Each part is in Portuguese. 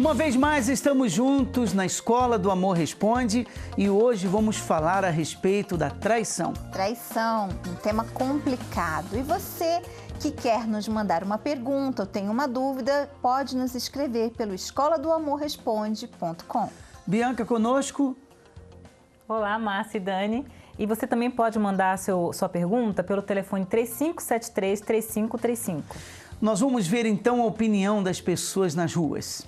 Uma vez mais estamos juntos na Escola do Amor Responde e hoje vamos falar a respeito da traição. Traição, um tema complicado. E você que quer nos mandar uma pergunta ou tem uma dúvida, pode nos escrever pelo escoladoamorresponde.com. Bianca conosco. Olá, Márcia e Dani. E você também pode mandar sua pergunta pelo telefone 3573-3535. Nós vamos ver então a opinião das pessoas nas ruas.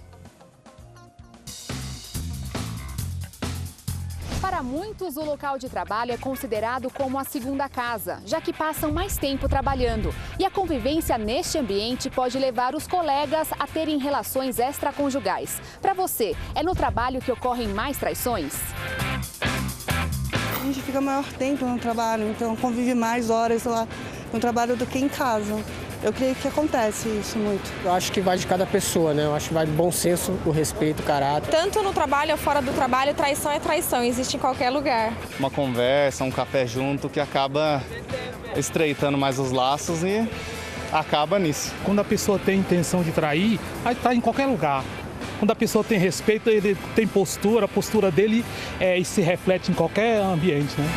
Para muitos, o local de trabalho é considerado como a segunda casa, já que passam mais tempo trabalhando. E a convivência neste ambiente pode levar os colegas a terem relações extraconjugais. Para você, é no trabalho que ocorrem mais traições? A gente fica maior tempo no trabalho, então convive mais horas lá no trabalho do que em casa. Eu creio que acontece isso muito. Eu acho que vai de cada pessoa, né? Eu acho que vai do bom senso, o respeito, o caráter. Tanto no trabalho ou fora do trabalho, traição é traição, existe em qualquer lugar. Uma conversa, um café junto que acaba estreitando mais os laços e acaba nisso. Quando a pessoa tem intenção de trair, aí tá em qualquer lugar. Quando a pessoa tem respeito, ele tem postura, a postura dele se reflete em qualquer ambiente, né?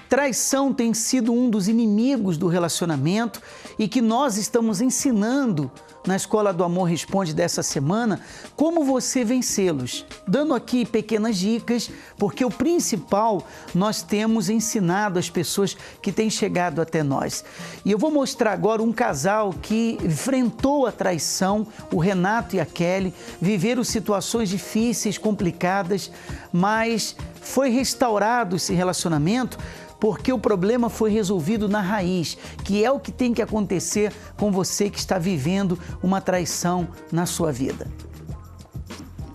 Traição tem sido um dos inimigos do relacionamento e que nós estamos ensinando na Escola do Amor Responde dessa semana como você vencê-los. Dando aqui pequenas dicas, porque o principal nós temos ensinado às pessoas que têm chegado até nós. E eu vou mostrar agora um casal que enfrentou a traição, o Renato e a Kelly, viveram situações difíceis, complicadas, mas foi restaurado esse relacionamento porque o problema foi resolvido na raiz, que é o que tem que acontecer com você que está vivendo uma traição na sua vida.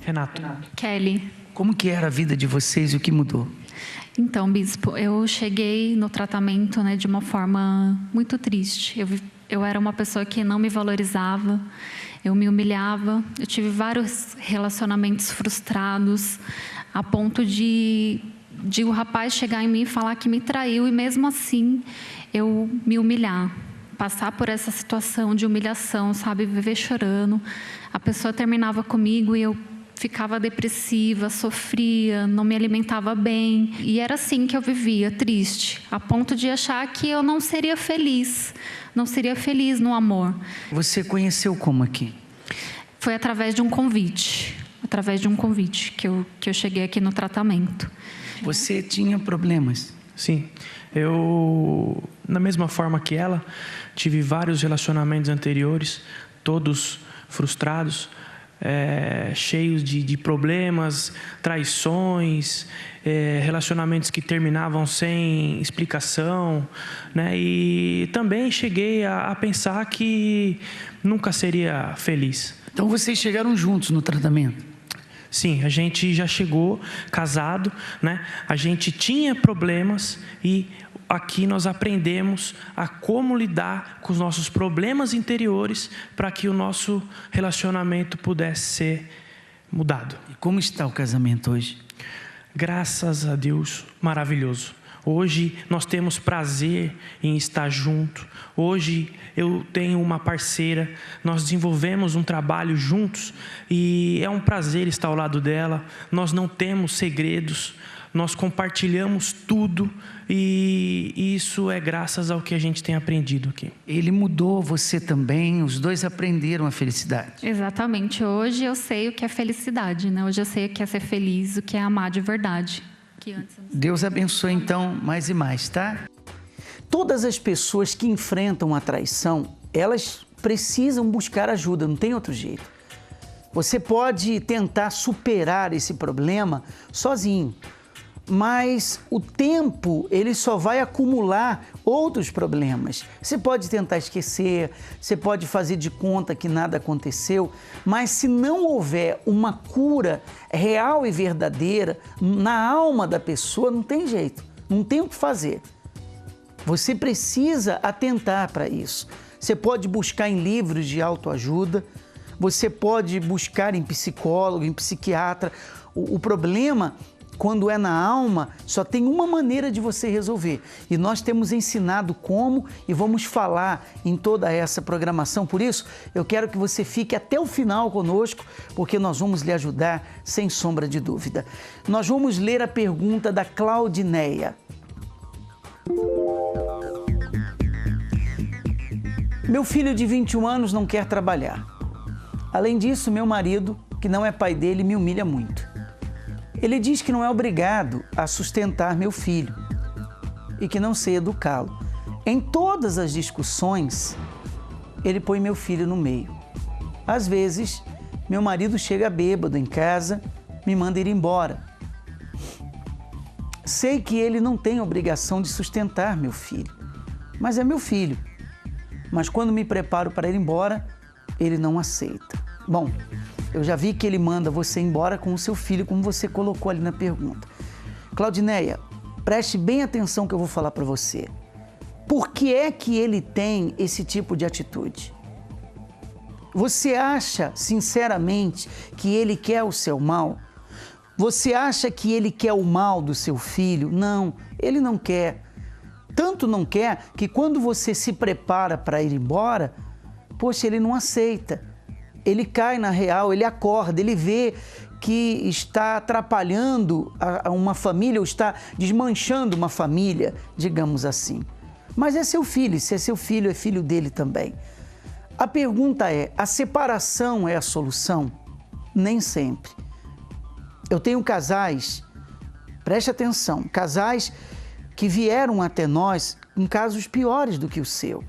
Renato. Kelly. Como que era a vida de vocês e o que mudou? Então, bispo, eu cheguei no tratamento, de uma forma muito triste. Eu era uma pessoa que não me valorizava, eu me humilhava, eu tive vários relacionamentos frustrados, a ponto de o rapaz chegar em mim e falar que me traiu e mesmo assim eu me humilhar, passar por essa situação de humilhação, sabe, viver chorando. A pessoa terminava comigo e eu ficava depressiva, sofria, não me alimentava bem e era assim que eu vivia, triste, a ponto de achar que eu não seria feliz no amor. Você conheceu como aqui? Foi através de um convite que eu cheguei aqui no tratamento. Você tinha problemas? Sim, eu, na mesma forma que ela, tive vários relacionamentos anteriores, todos frustrados, cheios de problemas, traições, relacionamentos que terminavam sem explicação, né? E também cheguei a pensar que nunca seria feliz. Então vocês chegaram juntos no tratamento? Sim, a gente já chegou casado, né? A gente tinha problemas e aqui nós aprendemos a como lidar com os nossos problemas interiores para que o nosso relacionamento pudesse ser mudado. E como está o casamento hoje? Graças a Deus, maravilhoso. Hoje nós temos prazer em estar junto. Hoje eu tenho uma parceira, nós desenvolvemos um trabalho juntos e é um prazer estar ao lado dela. Nós não temos segredos, nós compartilhamos tudo e isso é graças ao que a gente tem aprendido aqui. Ele mudou, você também, os dois aprenderam a felicidade. Exatamente, hoje eu sei o que é felicidade, né? Hoje eu sei o que é ser feliz, o que é amar de verdade. Deus abençoe então mais e mais, tá? Todas as pessoas que enfrentam a traição, elas precisam buscar ajuda, não tem outro jeito. Você pode tentar superar esse problema sozinho, mas o tempo ele só vai acumular outros problemas. Você pode tentar esquecer, você pode fazer de conta que nada aconteceu, mas se não houver uma cura real e verdadeira na alma da pessoa, não tem jeito, não tem o que fazer. Você precisa atentar para isso. Você pode buscar em livros de autoajuda, você pode buscar em psicólogo, em psiquiatra. O problema quando é na alma, só tem uma maneira de você resolver. E nós temos ensinado como e vamos falar em toda essa programação. Por isso, eu quero que você fique até o final conosco, porque nós vamos lhe ajudar sem sombra de dúvida. Nós vamos ler a pergunta da Claudineia. Meu filho de 21 anos não quer trabalhar. Além disso, meu marido, que não é pai dele, me humilha muito. Ele diz que não é obrigado a sustentar meu filho e que não sei educá-lo. Em todas as discussões, ele põe meu filho no meio. Às vezes, meu marido chega bêbado em casa, me manda ir embora. Sei que ele não tem obrigação de sustentar meu filho, mas é meu filho. Mas quando me preparo para ir embora, ele não aceita. Bom, eu já vi que ele manda você embora com o seu filho, como você colocou ali na pergunta. Claudineia, preste bem atenção que eu vou falar para você. Por que é que ele tem esse tipo de atitude? Você acha, sinceramente, que ele quer o seu mal? Você acha que ele quer o mal do seu filho? Não, ele não quer. Tanto não quer que quando você se prepara para ir embora, poxa, ele não aceita. Ele cai na real, ele acorda, ele vê que está atrapalhando uma família ou está desmanchando uma família, digamos assim. Mas é seu filho, se é seu filho, é filho dele também. A pergunta é, a separação é a solução? Nem sempre. Eu tenho casais, preste atenção, casais que vieram até nós em casos piores do que o seu.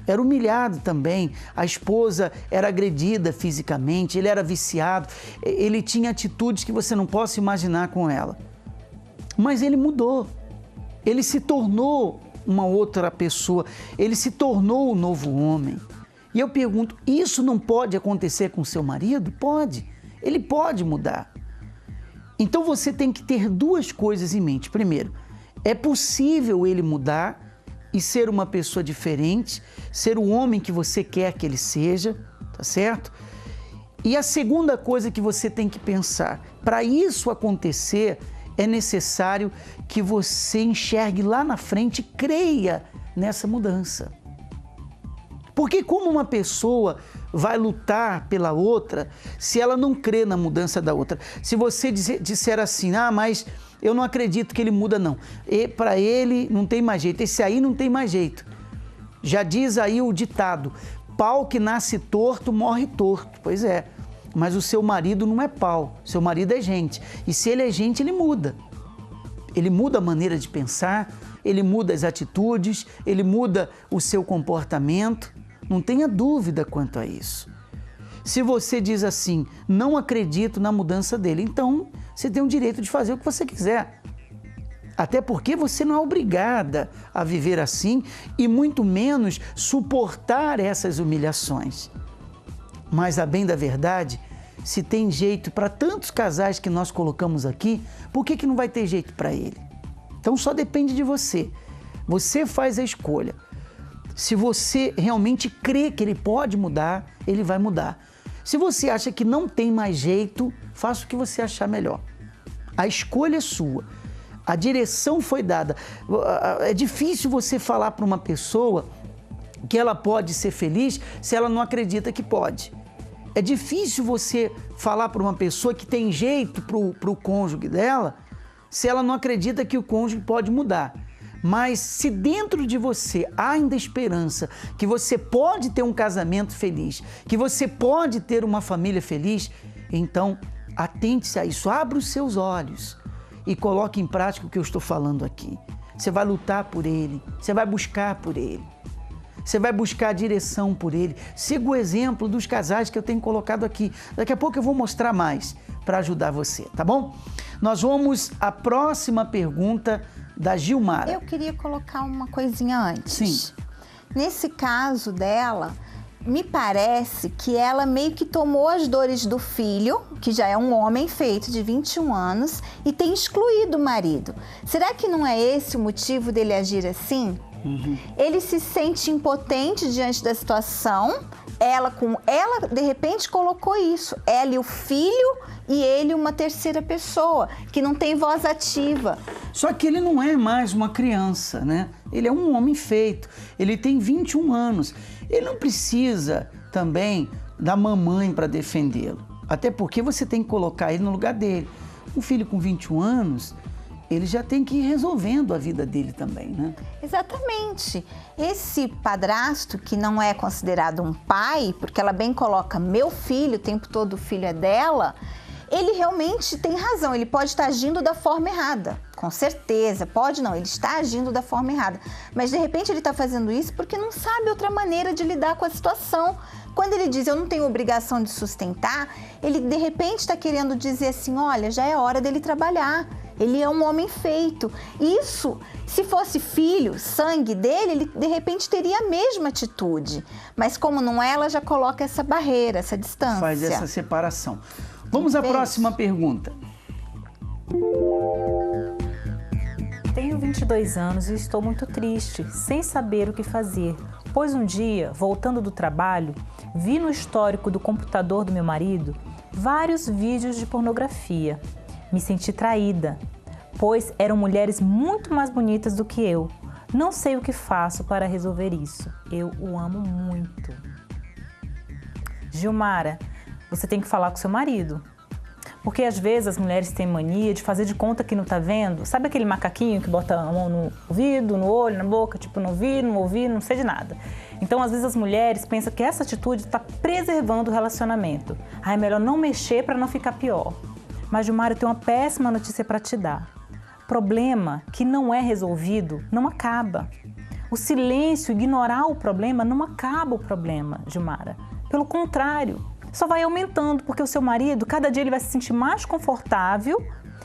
Era humilhado também, a esposa era agredida fisicamente, ele era viciado, ele tinha atitudes que você não possa imaginar com ela. Mas ele mudou, ele se tornou uma outra pessoa, ele se tornou um novo homem. E eu pergunto, isso não pode acontecer com seu marido? Pode, ele pode mudar. Então você tem que ter duas coisas em mente. Primeiro, é possível ele mudar e ser uma pessoa diferente, ser o homem que você quer que ele seja, tá certo? E a segunda coisa que você tem que pensar, para isso acontecer, é necessário que você enxergue lá na frente e creia nessa mudança. Porque como uma pessoa vai lutar pela outra se ela não crê na mudança da outra? Se você disser assim, mas eu não acredito que ele muda não. E para ele não tem mais jeito, esse aí não tem mais jeito. Já diz aí o ditado, pau que nasce torto, morre torto. Pois é, mas o seu marido não é pau, seu marido é gente. E se ele é gente, ele muda. Ele muda a maneira de pensar, ele muda as atitudes, ele muda o seu comportamento. Não tenha dúvida quanto a isso. Se você diz assim, não acredito na mudança dele, então você tem o direito de fazer o que você quiser. Até porque você não é obrigada a viver assim e muito menos suportar essas humilhações. Mas, a bem da verdade, se tem jeito para tantos casais que nós colocamos aqui, por que não vai ter jeito para ele? Então só depende de você. Você faz a escolha. Se você realmente crê que ele pode mudar, ele vai mudar. Se você acha que não tem mais jeito, faça o que você achar melhor. A escolha é sua. A direção foi dada. É difícil você falar para uma pessoa que ela pode ser feliz se ela não acredita que pode. É difícil você falar para uma pessoa que tem jeito para o cônjuge dela se ela não acredita que o cônjuge pode mudar. Mas se dentro de você há ainda esperança que você pode ter um casamento feliz, que você pode ter uma família feliz, então atente-se a isso, abra os seus olhos e coloque em prática o que eu estou falando aqui. Você vai lutar por ele, você vai buscar por ele, você vai buscar a direção por ele. Siga o exemplo dos casais que eu tenho colocado aqui. Daqui a pouco eu vou mostrar mais para ajudar você, tá bom? Nós vamos à próxima pergunta da Gilmara. Eu queria colocar uma coisinha antes. Sim. Nesse caso dela, me parece que ela meio que tomou as dores do filho, que já é um homem feito de 21 anos, e tem excluído o marido. Será que não é esse o motivo dele agir assim? Ele se sente impotente diante da situação, ela de repente colocou isso, ela e o filho e ele uma terceira pessoa, que não tem voz ativa. Só que ele não é mais uma criança, né? Ele é um homem feito, ele tem 21 anos. Ele não precisa também da mamãe para defendê-lo, até porque você tem que colocar ele no lugar dele. Um filho com 21 anos, ele já tem que ir resolvendo a vida dele também, né? Exatamente. Esse padrasto, que não é considerado um pai, porque ela bem coloca meu filho, o tempo todo o filho é dela, ele realmente tem razão, ele pode estar agindo da forma errada, com certeza, pode não, ele está agindo da forma errada, mas de repente ele está fazendo isso porque não sabe outra maneira de lidar com a situação. Quando ele diz, eu não tenho obrigação de sustentar, ele de repente está querendo dizer assim, olha, já é hora dele trabalhar, ele é um homem feito. Isso, se fosse filho, sangue dele, ele de repente teria a mesma atitude, mas como não é, ela já coloca essa barreira, essa distância. Faz essa separação. Vamos à próxima pergunta. Tenho 22 anos e estou muito triste, sem saber o que fazer, pois um dia, voltando do trabalho, vi no histórico do computador do meu marido vários vídeos de pornografia. Me senti traída, pois eram mulheres muito mais bonitas do que eu. Não sei o que faço para resolver isso. Eu o amo muito. Gilmara, você tem que falar com seu marido. Porque às vezes as mulheres têm mania de fazer de conta que não tá vendo. Sabe aquele macaquinho que bota a mão no ouvido, no olho, na boca, tipo, não vi, não ouvi, não sei de nada. Então, às vezes as mulheres pensam que essa atitude está preservando o relacionamento. É melhor não mexer para não ficar pior. Mas, Gilmar, eu tenho uma péssima notícia para te dar. Problema que não é resolvido não acaba. O silêncio, ignorar o problema, não acaba o problema, Gilmara. Pelo contrário, só vai aumentando, porque o seu marido, cada dia ele vai se sentir mais confortável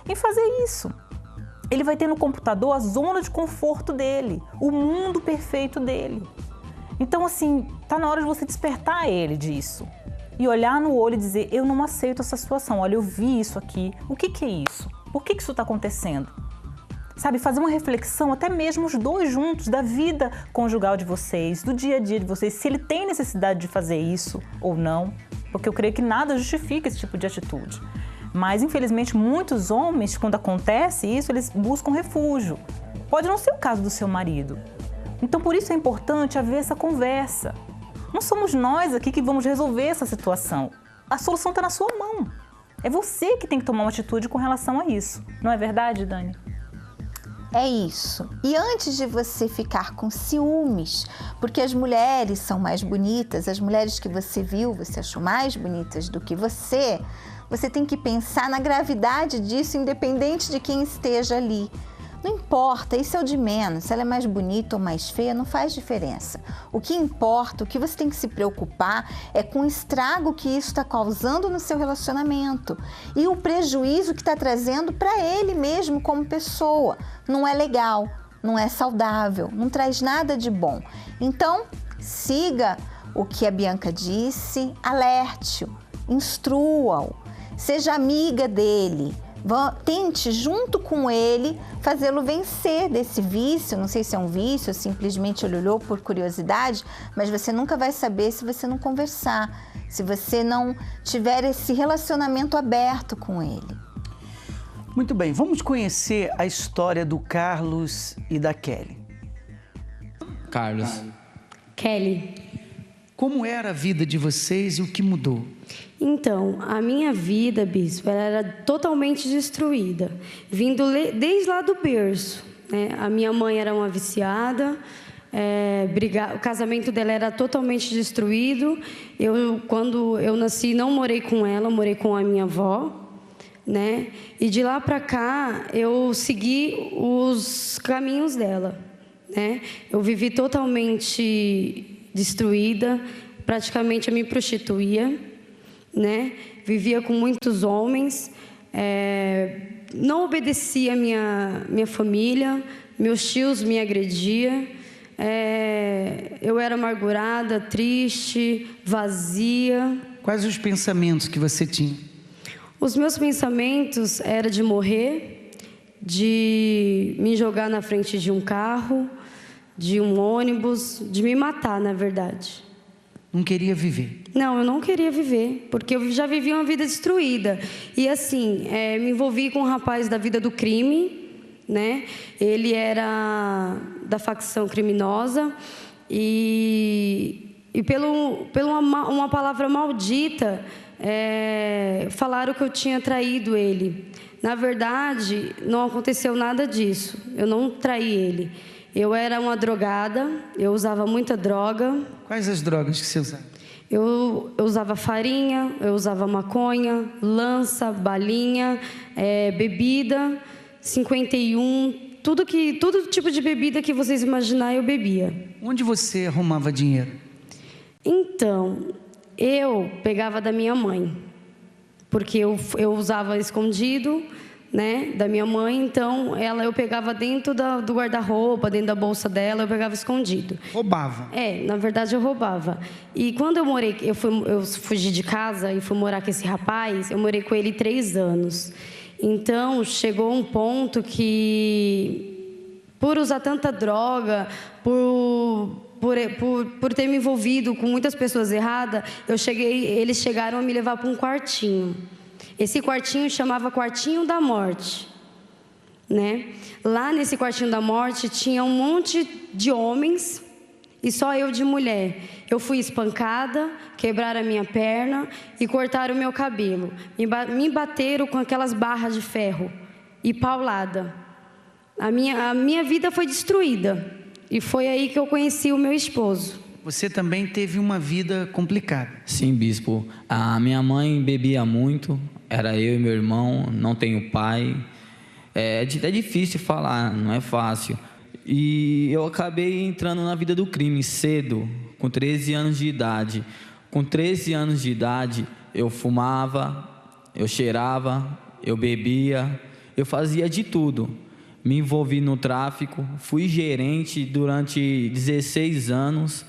em fazer isso. Ele vai ter no computador a zona de conforto dele, o mundo perfeito dele. Então, assim, tá na hora de você despertar ele disso. E olhar no olho e dizer, eu não aceito essa situação, olha, eu vi isso aqui, o que que é isso? Por que que isso está acontecendo? Sabe, fazer uma reflexão, até mesmo os dois juntos, da vida conjugal de vocês, do dia a dia de vocês, se ele tem necessidade de fazer isso ou não, porque eu creio que nada justifica esse tipo de atitude. Mas, infelizmente, muitos homens, quando acontece isso, eles buscam refúgio. Pode não ser o caso do seu marido. Então, por isso é importante haver essa conversa. Não somos nós aqui que vamos resolver essa situação. A solução está na sua mão. É você que tem que tomar uma atitude com relação a isso. Não é verdade, Dani? É isso. E antes de você ficar com ciúmes, porque as mulheres são mais bonitas, as mulheres que você viu, você achou mais bonitas do que você tem que pensar na gravidade disso, independente de quem esteja ali. Não importa, isso é o de menos, se ela é mais bonita ou mais feia, não faz diferença. O que importa, o que você tem que se preocupar é com o estrago que isso está causando no seu relacionamento e o prejuízo que está trazendo para ele mesmo como pessoa. Não é legal, não é saudável, não traz nada de bom. Então, siga o que a Bianca disse, alerte-o, instrua-o, seja amiga dele. Tente, junto com ele, fazê-lo vencer desse vício. Não sei se é um vício ou simplesmente ele olhou por curiosidade, mas você nunca vai saber se você não conversar, se você não tiver esse relacionamento aberto com ele. Muito bem, vamos conhecer a história do Carlos e da Kelly. Carlos. Kelly. Como era a vida de vocês e o que mudou? Então, a minha vida, bispo, ela era totalmente destruída, vindo desde lá do berço, né? A minha mãe era uma viciada, o casamento dela era totalmente destruído. Quando eu nasci, não morei com ela, morei com a minha avó, né? E de lá para cá, eu segui os caminhos dela, né? Eu vivi totalmente destruída, praticamente eu me prostituía, né? Vivia com muitos homens, não obedecia a minha família, meus tios me agrediam, eu era amargurada, triste, vazia. Quais os pensamentos que você tinha? Os meus pensamentos eram de morrer, de me jogar na frente de um carro, de um ônibus, de me matar, na verdade. Não queria viver? Não, eu não queria viver, porque eu já vivi uma vida destruída. E assim, me envolvi com um rapaz da vida do crime, né? Ele era da facção criminosa e pela uma palavra maldita, falaram que eu tinha traído ele. Na verdade, não aconteceu nada disso. Eu não traí ele. Eu era uma drogada, eu usava muita droga. Quais as drogas que você usava? Eu usava farinha, eu usava maconha, lança, balinha, bebida, 51, todo tipo de bebida que vocês imaginarem eu bebia. Onde você arrumava dinheiro? Então, eu pegava da minha mãe, porque eu usava escondido, né, da minha mãe, então eu pegava dentro do guarda-roupa, dentro da bolsa dela, eu pegava escondido. Roubava? Na verdade eu roubava. E quando eu fugi de casa e fui morar com esse rapaz, eu morei com ele 3 anos. Então chegou um ponto que, por usar tanta droga, por ter me envolvido com muitas pessoas erradas, eles chegaram a me levar para um quartinho. Esse quartinho chamava Quartinho da Morte, né? Lá nesse Quartinho da Morte tinha um monte de homens e só eu de mulher. Eu fui espancada, quebraram a minha perna e cortaram o meu cabelo. Me bateram com aquelas barras de ferro e paulada. A minha vida foi destruída e foi aí que eu conheci o meu esposo. Você também teve uma vida complicada. Sim, bispo. A minha mãe bebia muito, era eu e meu irmão, não tenho pai. É difícil falar, não é fácil. E eu acabei entrando na vida do crime cedo, com 13 anos de idade. Com 13 anos de idade, eu fumava, eu cheirava, eu bebia, eu fazia de tudo. Me envolvi no tráfico, fui gerente durante 16 anos.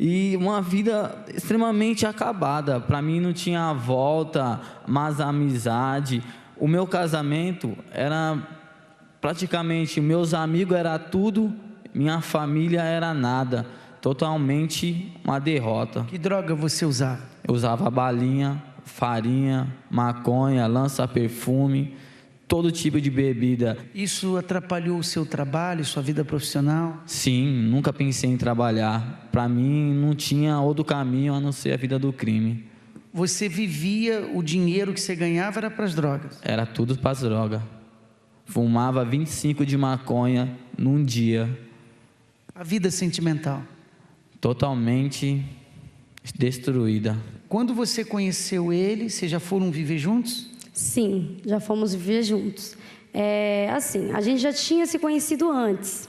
E uma vida extremamente acabada. Para mim não tinha volta, mas amizade. O meu casamento era praticamente, meus amigos era tudo, minha família era nada. Totalmente uma derrota. Que droga você usava? Eu usava balinha, farinha, maconha, lança-perfume, todo tipo de bebida. Isso atrapalhou o seu trabalho, sua vida profissional? Sim, nunca pensei em trabalhar. Para mim, não tinha outro caminho a não ser a vida do crime. Você vivia, o dinheiro que você ganhava era para as drogas? Era tudo para as drogas. Fumava 25 de maconha num dia. A vida sentimental? Totalmente destruída. Quando você conheceu ele, vocês já foram viver juntos? Sim, já fomos viver juntos. Assim, a gente já tinha se conhecido antes,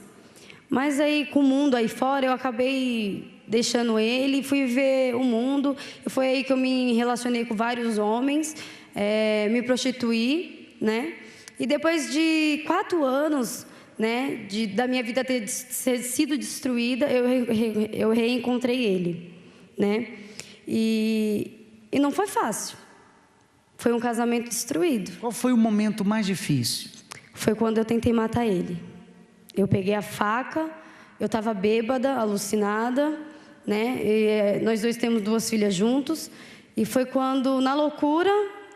mas aí com o mundo aí fora eu acabei deixando ele e fui viver o mundo. Foi aí que eu me relacionei com vários homens, me prostituí, né? E depois de 4 anos, né, da minha vida ter sido destruída, eu reencontrei ele, né? E não foi fácil. Foi um casamento destruído. Qual foi o momento mais difícil? Foi quando eu tentei matar ele. Eu peguei a faca, eu estava bêbada, alucinada, né? E, nós dois temos 2 filhas juntos. E foi quando, na loucura,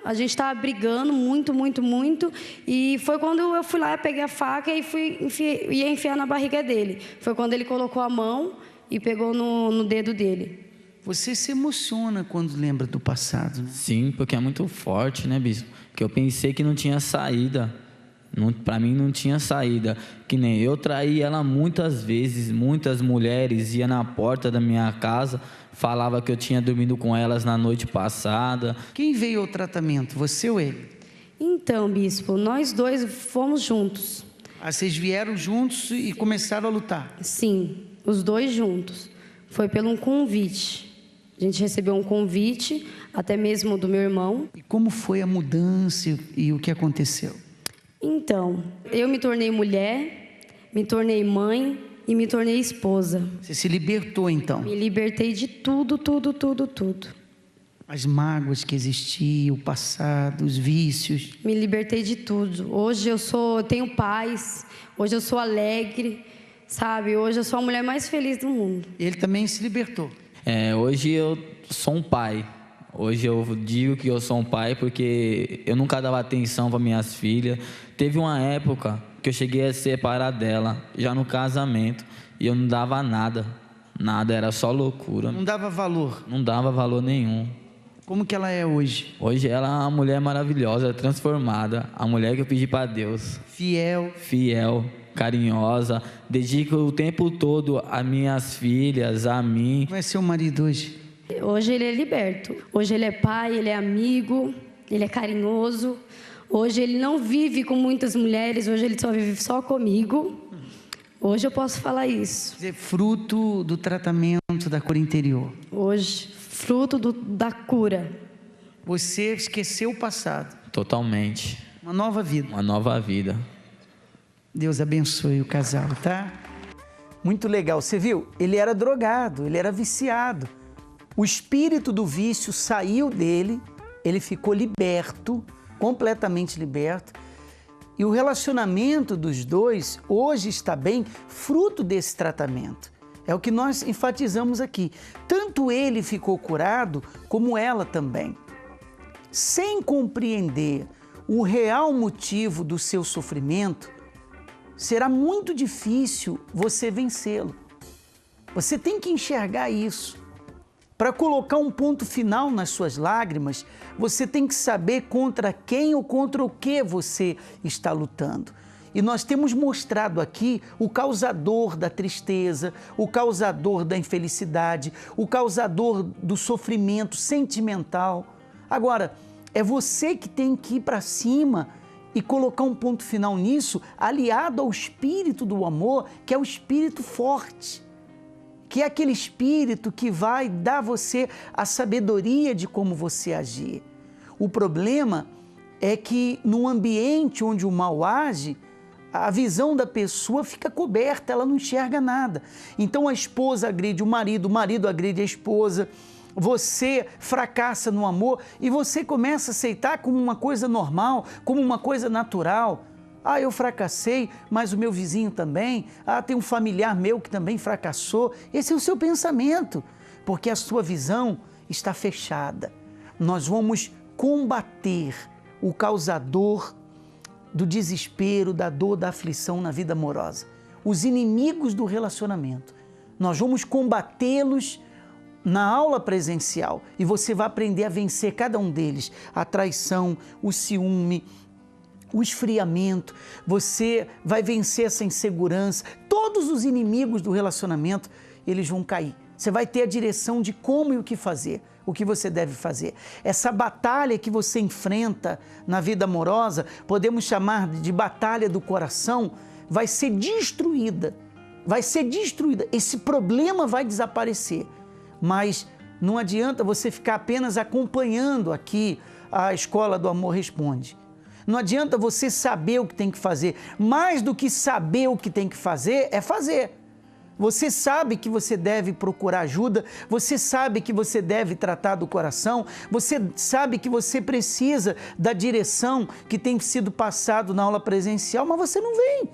a gente estava brigando muito, muito, muito. E foi quando eu fui lá, peguei a faca e ia enfiar na barriga dele. Foi quando ele colocou a mão e pegou no dedo dele. Você se emociona quando lembra do passado, né? Sim, porque é muito forte, né, bispo? Que eu pensei que não tinha saída. Para mim não tinha saída. Que nem eu traí ela muitas vezes. Muitas mulheres iam na porta da minha casa, falava que eu tinha dormido com elas na noite passada. Quem veio ao tratamento, você ou ele? Então, bispo, nós dois fomos juntos. Vocês vieram juntos e começaram a lutar? Sim, os dois juntos. Foi pelo um convite. A gente recebeu um convite, até mesmo do meu irmão. E como foi a mudança e o que aconteceu? Então, eu me tornei mulher, me tornei mãe e me tornei esposa. Você se libertou, então? Me libertei de tudo, tudo, tudo, tudo. As mágoas que existiam, o passado, os vícios. Me libertei de tudo. Hoje eu tenho paz, hoje eu sou alegre, sabe? Hoje eu sou a mulher mais feliz do mundo. Ele também se libertou? Hoje eu sou um pai. Hoje eu digo que eu sou um pai porque eu nunca dava atenção para minhas filhas. Teve uma época que eu cheguei a separar dela, já no casamento, e eu não dava nada. Nada, era só loucura. Não dava valor? Não dava valor nenhum. Como que ela é hoje? Hoje ela é uma mulher maravilhosa, transformada. A mulher que eu pedi para Deus. Fiel, carinhosa. Dedica o tempo todo a minhas filhas, a mim. Como é seu marido hoje? Hoje ele é liberto. Hoje ele é pai, ele é amigo, ele é carinhoso. Hoje ele não vive com muitas mulheres, hoje ele só vive só comigo. Hoje eu posso falar isso. É fruto do tratamento da cura interior. Hoje, fruto da cura. Você esqueceu o passado. Totalmente. Uma nova vida. Uma nova vida. Deus abençoe o casal, tá? Muito legal. Você viu? Ele era drogado, ele era viciado. O espírito do vício saiu dele, ele ficou liberto, completamente liberto. E o relacionamento dos dois hoje está bem, fruto desse tratamento. É o que nós enfatizamos aqui. Tanto ele ficou curado, como ela também. Sem compreender o real motivo do seu sofrimento, será muito difícil você vencê-lo. Você tem que enxergar isso. Para colocar um ponto final nas suas lágrimas, você tem que saber contra quem ou contra o que você está lutando. E nós temos mostrado aqui o causador da tristeza, o causador da infelicidade, o causador do sofrimento sentimental. Agora, é você que tem que ir para cima e colocar um ponto final nisso, aliado ao espírito do amor, que é o espírito forte. Que é aquele espírito que vai dar a você a sabedoria de como você agir. O problema é que no ambiente onde o mal age, a visão da pessoa fica coberta, ela não enxerga nada. Então a esposa agride o marido agride a esposa, você fracassa no amor e você começa a aceitar como uma coisa normal, como uma coisa natural. Ah, eu fracassei, mas o meu vizinho também. Ah, tem um familiar meu que também fracassou. Esse é o seu pensamento, porque a sua visão está fechada. Nós vamos combater o causador do desespero, da dor, da aflição na vida amorosa. Os inimigos do relacionamento. Nós vamos combatê-los na aula presencial e você vai aprender a vencer cada um deles. A traição, o ciúme, o esfriamento, você vai vencer essa insegurança. Todos os inimigos do relacionamento, eles vão cair. Você vai ter a direção de como e o que fazer, o que você deve fazer. Essa batalha que você enfrenta na vida amorosa, podemos chamar de batalha do coração, vai ser destruída. Vai ser destruída. Esse problema vai desaparecer. Mas não adianta você ficar apenas acompanhando aqui a Escola do Amor Responde. Não adianta você saber o que tem que fazer. Mais do que saber o que tem que fazer, é fazer. Você sabe que você deve procurar ajuda, você sabe que você deve tratar do coração, você sabe que você precisa da direção que tem sido passado na aula presencial, mas você não vem.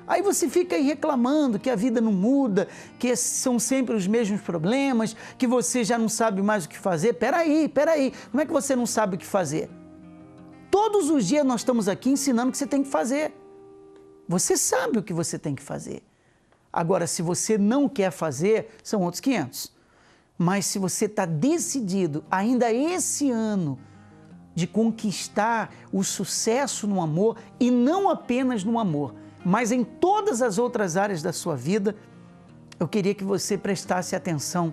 Aí você fica aí reclamando que a vida não muda, que são sempre os mesmos problemas, que você já não sabe mais o que fazer. Peraí, como é que você não sabe o que fazer? Todos os dias nós estamos aqui ensinando o que você tem que fazer. Você sabe o que você tem que fazer. Agora, se você não quer fazer, são outros 500. Mas se você está decidido, ainda esse ano, de conquistar o sucesso no amor, e não apenas no amor, mas em todas as outras áreas da sua vida, eu queria que você prestasse atenção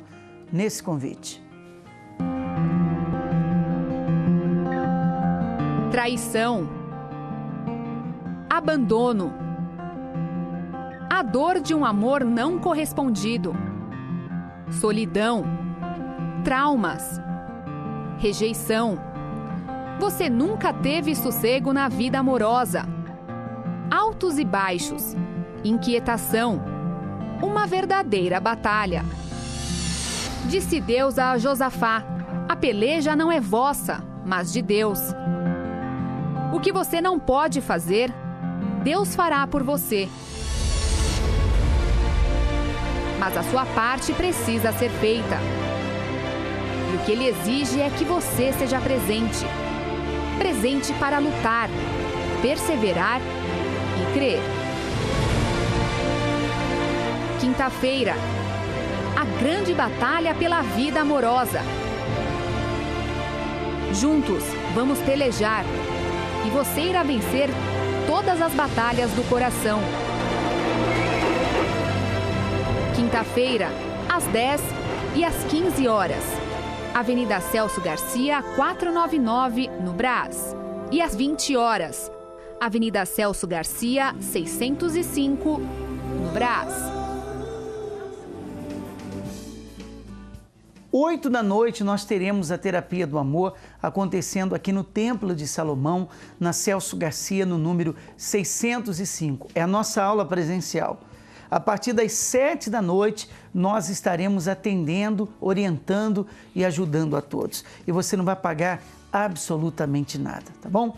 nesse convite. Traição, abandono, a dor de um amor não correspondido, solidão, traumas, rejeição. Você nunca teve sossego na vida amorosa. Altos e baixos, inquietação, uma verdadeira batalha. Disse Deus a Josafá: a peleja não é vossa, mas de Deus. O que você não pode fazer, Deus fará por você. mas a sua parte precisa ser feita. E o que ele exige é que você seja presente. Presente para lutar, perseverar e crer. Quinta-feira, a grande batalha pela vida amorosa. Juntos, vamos pelejar e você irá vencer todas as batalhas do coração. Quinta-feira, às 10 e às 15 horas. Avenida Celso Garcia, 499, no Brás. E às 20 horas. Avenida Celso Garcia, 605, no Brás. 8 da noite nós teremos a Terapia do Amor acontecendo aqui no Templo de Salomão, na Celso Garcia, no número 605. É a nossa aula presencial. A partir das 7 da noite, nós estaremos atendendo, orientando e ajudando a todos. E você não vai pagar absolutamente nada, tá bom?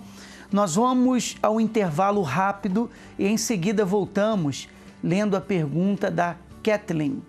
Nós vamos ao intervalo rápido e em seguida voltamos lendo a pergunta da Kathleen.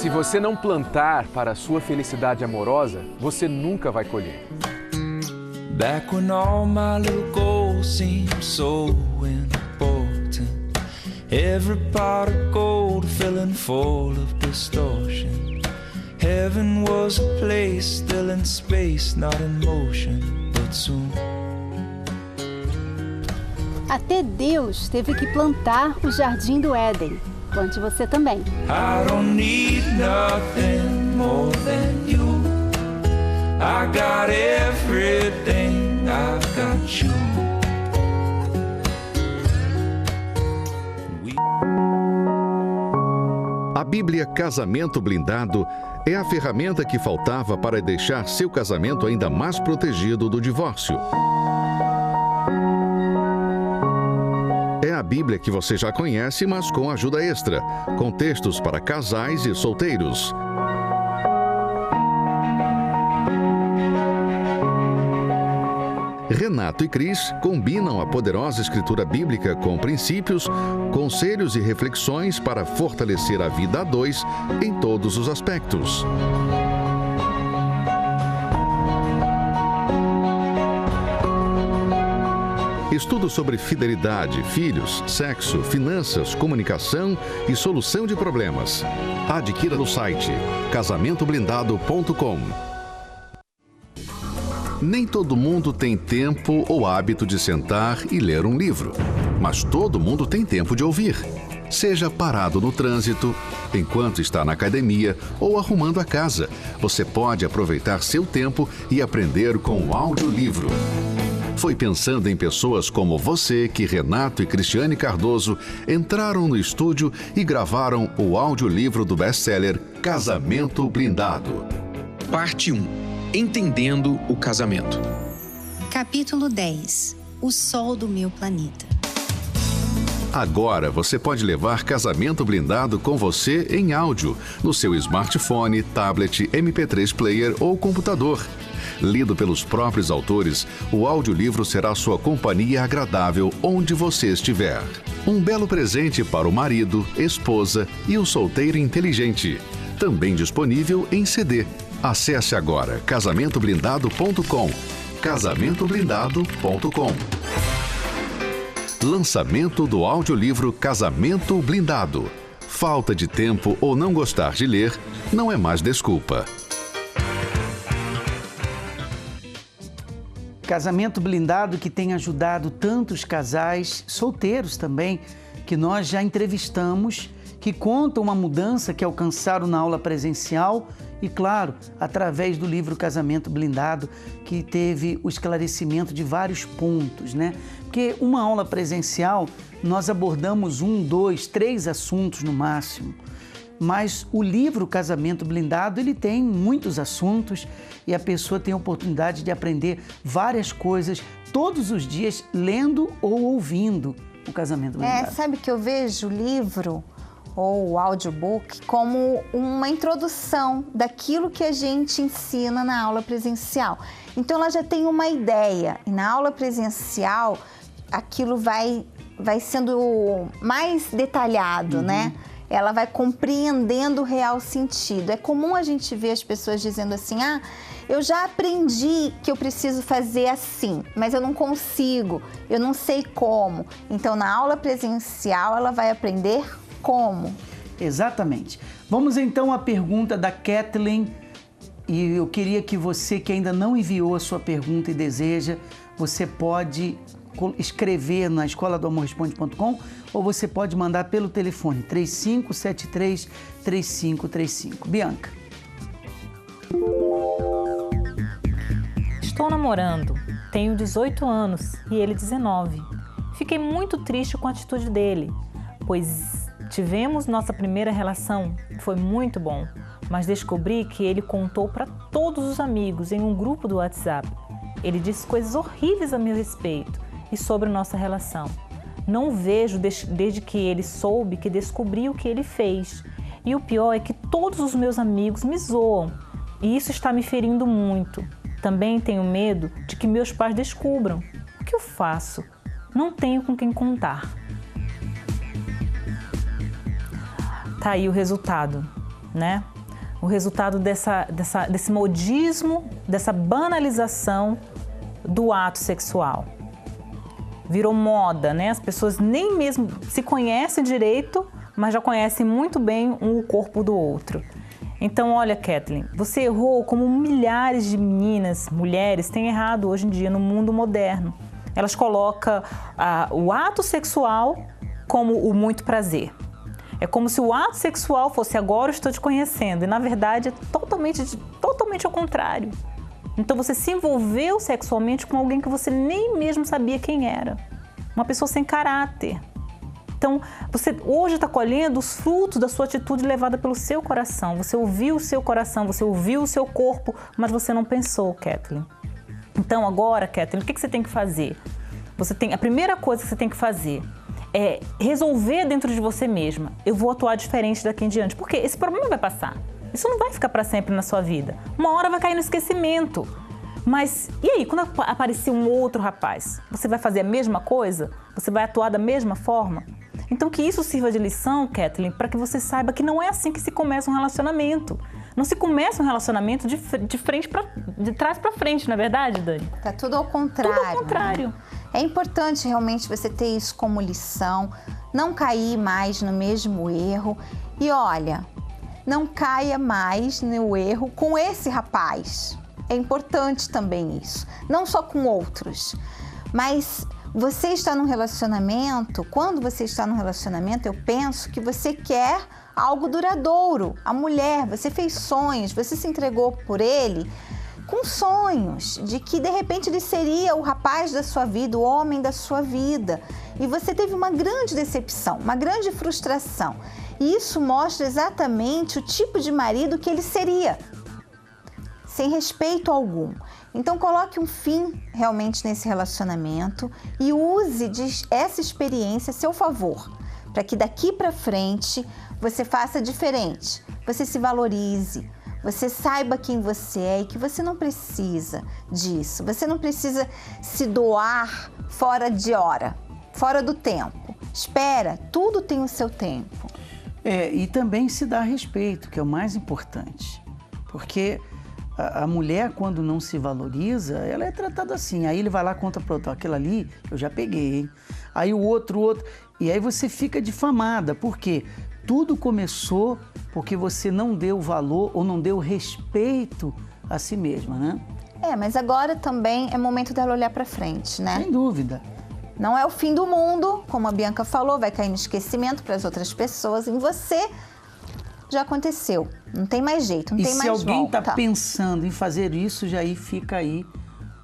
Se você não plantar para a sua felicidade amorosa, você nunca vai colher. Back when all my little goals seemed so important, every pot of gold filling full of distortion. Heaven was a place still in space, not in motion, but soon. Até Deus teve que plantar o Jardim do Éden. Plante você também. I don't need nothing more than you. I got everything, I got you. A Bíblia Casamento Blindado é a ferramenta que faltava para deixar seu casamento ainda mais protegido do divórcio. É a Bíblia que você já conhece, mas com ajuda extra, com textos para casais e solteiros. Renato e Cris combinam a poderosa escritura bíblica com princípios, conselhos e reflexões para fortalecer a vida a dois em todos os aspectos. Estudo sobre fidelidade, filhos, sexo, finanças, comunicação e solução de problemas. Adquira no site casamentoblindado.com. Nem todo mundo tem tempo ou hábito de sentar e ler um livro, mas todo mundo tem tempo de ouvir. Seja parado no trânsito, enquanto está na academia ou arrumando a casa, você pode aproveitar seu tempo e aprender com o audiolivro. Foi pensando em pessoas como você que Renato e Cristiane Cardoso entraram no estúdio e gravaram o audiolivro do best-seller Casamento Blindado. Parte 1. Entendendo o casamento. Capítulo 10. O Sol do meu planeta. Agora você pode levar Casamento Blindado com você em áudio, no seu smartphone, tablet, MP3 player ou computador. Lido pelos próprios autores, o audiolivro será sua companhia agradável onde você estiver. Um belo presente para o marido, esposa e o solteiro inteligente. Também disponível em CD. Acesse agora casamentoblindado.com. casamentoblindado.com. Lançamento do audiolivro Casamento Blindado. Falta de tempo ou não gostar de ler não é mais desculpa. Casamento Blindado, que tem ajudado tantos casais, solteiros também, que nós já entrevistamos, que contam uma mudança que alcançaram na aula presencial e, claro, através do livro Casamento Blindado, que teve o esclarecimento de vários pontos, né? Porque uma aula presencial, nós abordamos 1, 2, 3 assuntos no máximo. Mas o livro Casamento Blindado, ele tem muitos assuntos e a pessoa tem a oportunidade de aprender várias coisas todos os dias, lendo ou ouvindo o Casamento Blindado. Sabe que eu vejo o livro ou o audiobook como uma introdução daquilo que a gente ensina na aula presencial. Então ela já tem uma ideia e na aula presencial aquilo vai sendo mais detalhado, né? Ela vai compreendendo o real sentido. É comum a gente ver as pessoas dizendo assim, eu já aprendi que eu preciso fazer assim, mas eu não consigo, eu não sei como. Então na aula presencial ela vai aprender como? Exatamente. Vamos então à pergunta da Kathleen. E eu queria que você que ainda não enviou a sua pergunta e deseja, você pode escrever na escoladoamorresponde.com ou você pode mandar pelo telefone 3573-3535. Bianca. Estou namorando, tenho 18 anos e ele 19. Fiquei muito triste com a atitude dele, pois tivemos nossa primeira relação, foi muito bom, mas descobri que ele contou para todos os amigos em um grupo do WhatsApp. Ele disse coisas horríveis a meu respeito e sobre nossa relação. Não vejo desde que ele soube que descobri o que ele fez. E o pior é que todos os meus amigos me zoam e isso está me ferindo muito. Também tenho medo de que meus pais descubram. O que eu faço? Não tenho com quem contar. Tá aí o resultado, né? O resultado desse modismo, dessa banalização do ato sexual. Virou moda, né? As pessoas nem mesmo se conhecem direito, mas já conhecem muito bem o corpo do outro. Então, olha, Kathleen, você errou como milhares de meninas, mulheres, têm errado hoje em dia no mundo moderno. Elas colocam o ato sexual como o muito prazer. É como se o ato sexual fosse agora eu estou te conhecendo. E, na verdade, é totalmente ao contrário. Então, você se envolveu sexualmente com alguém que você nem mesmo sabia quem era. Uma pessoa sem caráter. Então, você hoje está colhendo os frutos da sua atitude levada pelo seu coração. Você ouviu o seu coração, você ouviu o seu corpo, mas você não pensou, Kathleen. Então, agora, Kathleen, o que você tem que fazer? A primeira coisa que você tem que fazer é resolver dentro de você mesma. Eu vou atuar diferente daqui em diante, porque esse problema vai passar. Isso não vai ficar para sempre na sua vida. Uma hora vai cair no esquecimento. Mas e aí, quando aparecer um outro rapaz, você vai fazer a mesma coisa? Você vai atuar da mesma forma? Então que isso sirva de lição, Kathleen, para que você saiba que não é assim que se começa um relacionamento. Não se começa um relacionamento de trás para frente, não é verdade, Dani? Tá tudo ao contrário. Tudo ao contrário. Né? É importante realmente você ter isso como lição, não cair mais no mesmo erro. E olha, não caia mais no erro com esse rapaz. É importante também isso. Não só com outros, mas você está num relacionamento, quando você está num relacionamento, eu penso que você quer algo duradouro. A mulher, você fez sonhos, você se entregou por ele com sonhos de que de repente ele seria o rapaz da sua vida, o homem da sua vida. E você teve uma grande decepção, uma grande frustração. E isso mostra exatamente o tipo de marido que ele seria, sem respeito algum. Então coloque um fim realmente nesse relacionamento e use essa experiência a seu favor, para que daqui para frente você faça diferente, você se valorize, você saiba quem você é e que você não precisa disso, você não precisa se doar fora de hora, fora do tempo. Espera, tudo tem o seu tempo. E também se dá respeito, que é o mais importante, porque a mulher, quando não se valoriza, ela é tratada assim. Aí ele vai lá e conta pro outro, aquilo ali eu já peguei, hein? Aí o outro. E aí você fica difamada. Por quê? Tudo começou porque você não deu valor ou não deu respeito a si mesma, né? Mas agora também é momento dela olhar para frente, né? Sem dúvida. Não é o fim do mundo, como a Bianca falou, vai cair no esquecimento para as outras pessoas. Em você já aconteceu, não tem mais jeito, não tem mais volta. E se alguém está pensando em fazer isso, já aí fica aí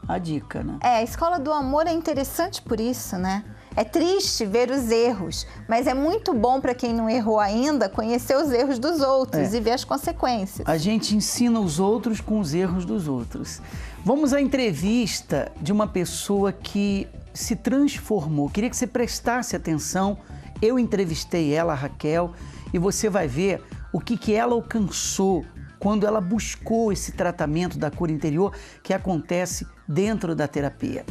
a dica, né? A escola do amor é interessante por isso, né? É triste ver os erros, mas é muito bom para quem não errou ainda conhecer os erros dos outros e ver as consequências. A gente ensina os outros com os erros dos outros. Vamos à entrevista de uma pessoa que se transformou. Queria que você prestasse atenção. Eu entrevistei ela, a Raquel, e você vai ver o que ela alcançou quando ela buscou esse tratamento da cura interior que acontece dentro da terapia.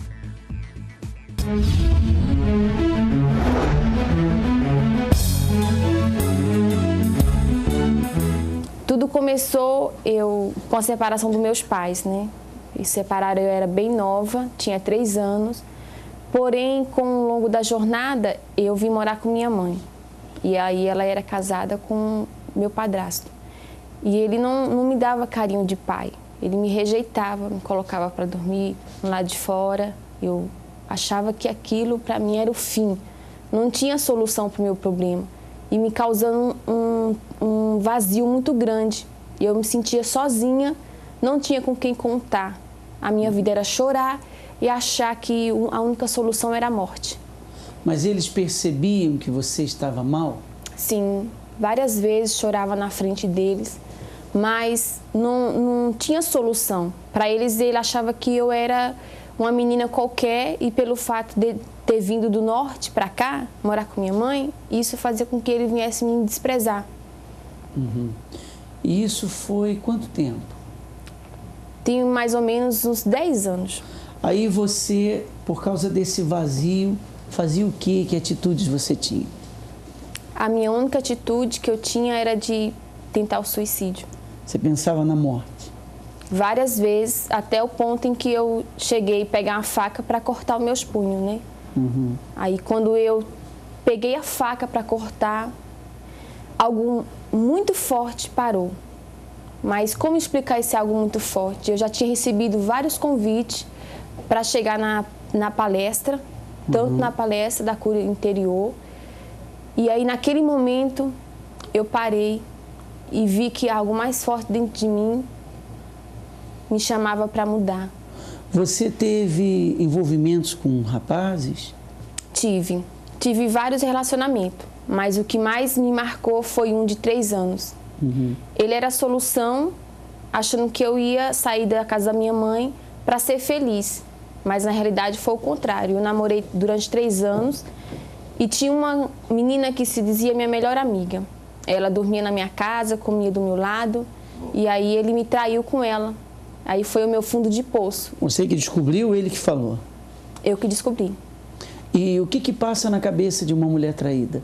Tudo começou com a separação dos meus pais, né? Eles separaram, eu era bem nova, tinha 3 anos. Porém, com o longo da jornada, eu vim morar com minha mãe. E aí ela era casada com meu padrasto. E ele não me dava carinho de pai. Ele me rejeitava, me colocava para dormir no lado de fora. Eu achava que aquilo para mim era o fim. Não tinha solução para o meu problema. E me causando um vazio muito grande. E eu me sentia sozinha, não tinha com quem contar. A minha vida era chorar e achar que a única solução era a morte. Mas eles percebiam que você estava mal? Sim, várias vezes chorava na frente deles, mas não tinha solução. Para eles, ele achava que eu era uma menina qualquer e pelo fato de ter vindo do norte para cá, morar com minha mãe, isso fazia com que ele viesse me desprezar. Uhum. E isso foi quanto tempo? Tem mais ou menos uns 10 anos. Aí você, por causa desse vazio, fazia o quê? Que atitudes você tinha? A minha única atitude que eu tinha era de tentar o suicídio. Você pensava na morte? Várias vezes, até o ponto em que eu cheguei a pegar uma faca para cortar os meus punhos, né? Uhum. Aí quando eu peguei a faca para cortar, algo muito forte parou. Mas como explicar esse algo muito forte? Eu já tinha recebido vários convites para chegar na palestra, tanto na palestra da cura interior. E aí naquele momento eu parei e vi que algo mais forte dentro de mim me chamava para mudar. Você teve envolvimentos com rapazes? Tive vários relacionamentos, mas o que mais me marcou foi um de 3 anos. Uhum. Ele era a solução, achando que eu ia sair da casa da minha mãe para ser feliz, mas na realidade foi o contrário. Eu namorei durante 3 anos e tinha uma menina que se dizia minha melhor amiga. Ela dormia na minha casa, comia do meu lado e aí ele me traiu com ela. Aí foi o meu fundo de poço. Você que descobriu ou ele que falou? Eu que descobri. E o que passa na cabeça de uma mulher traída?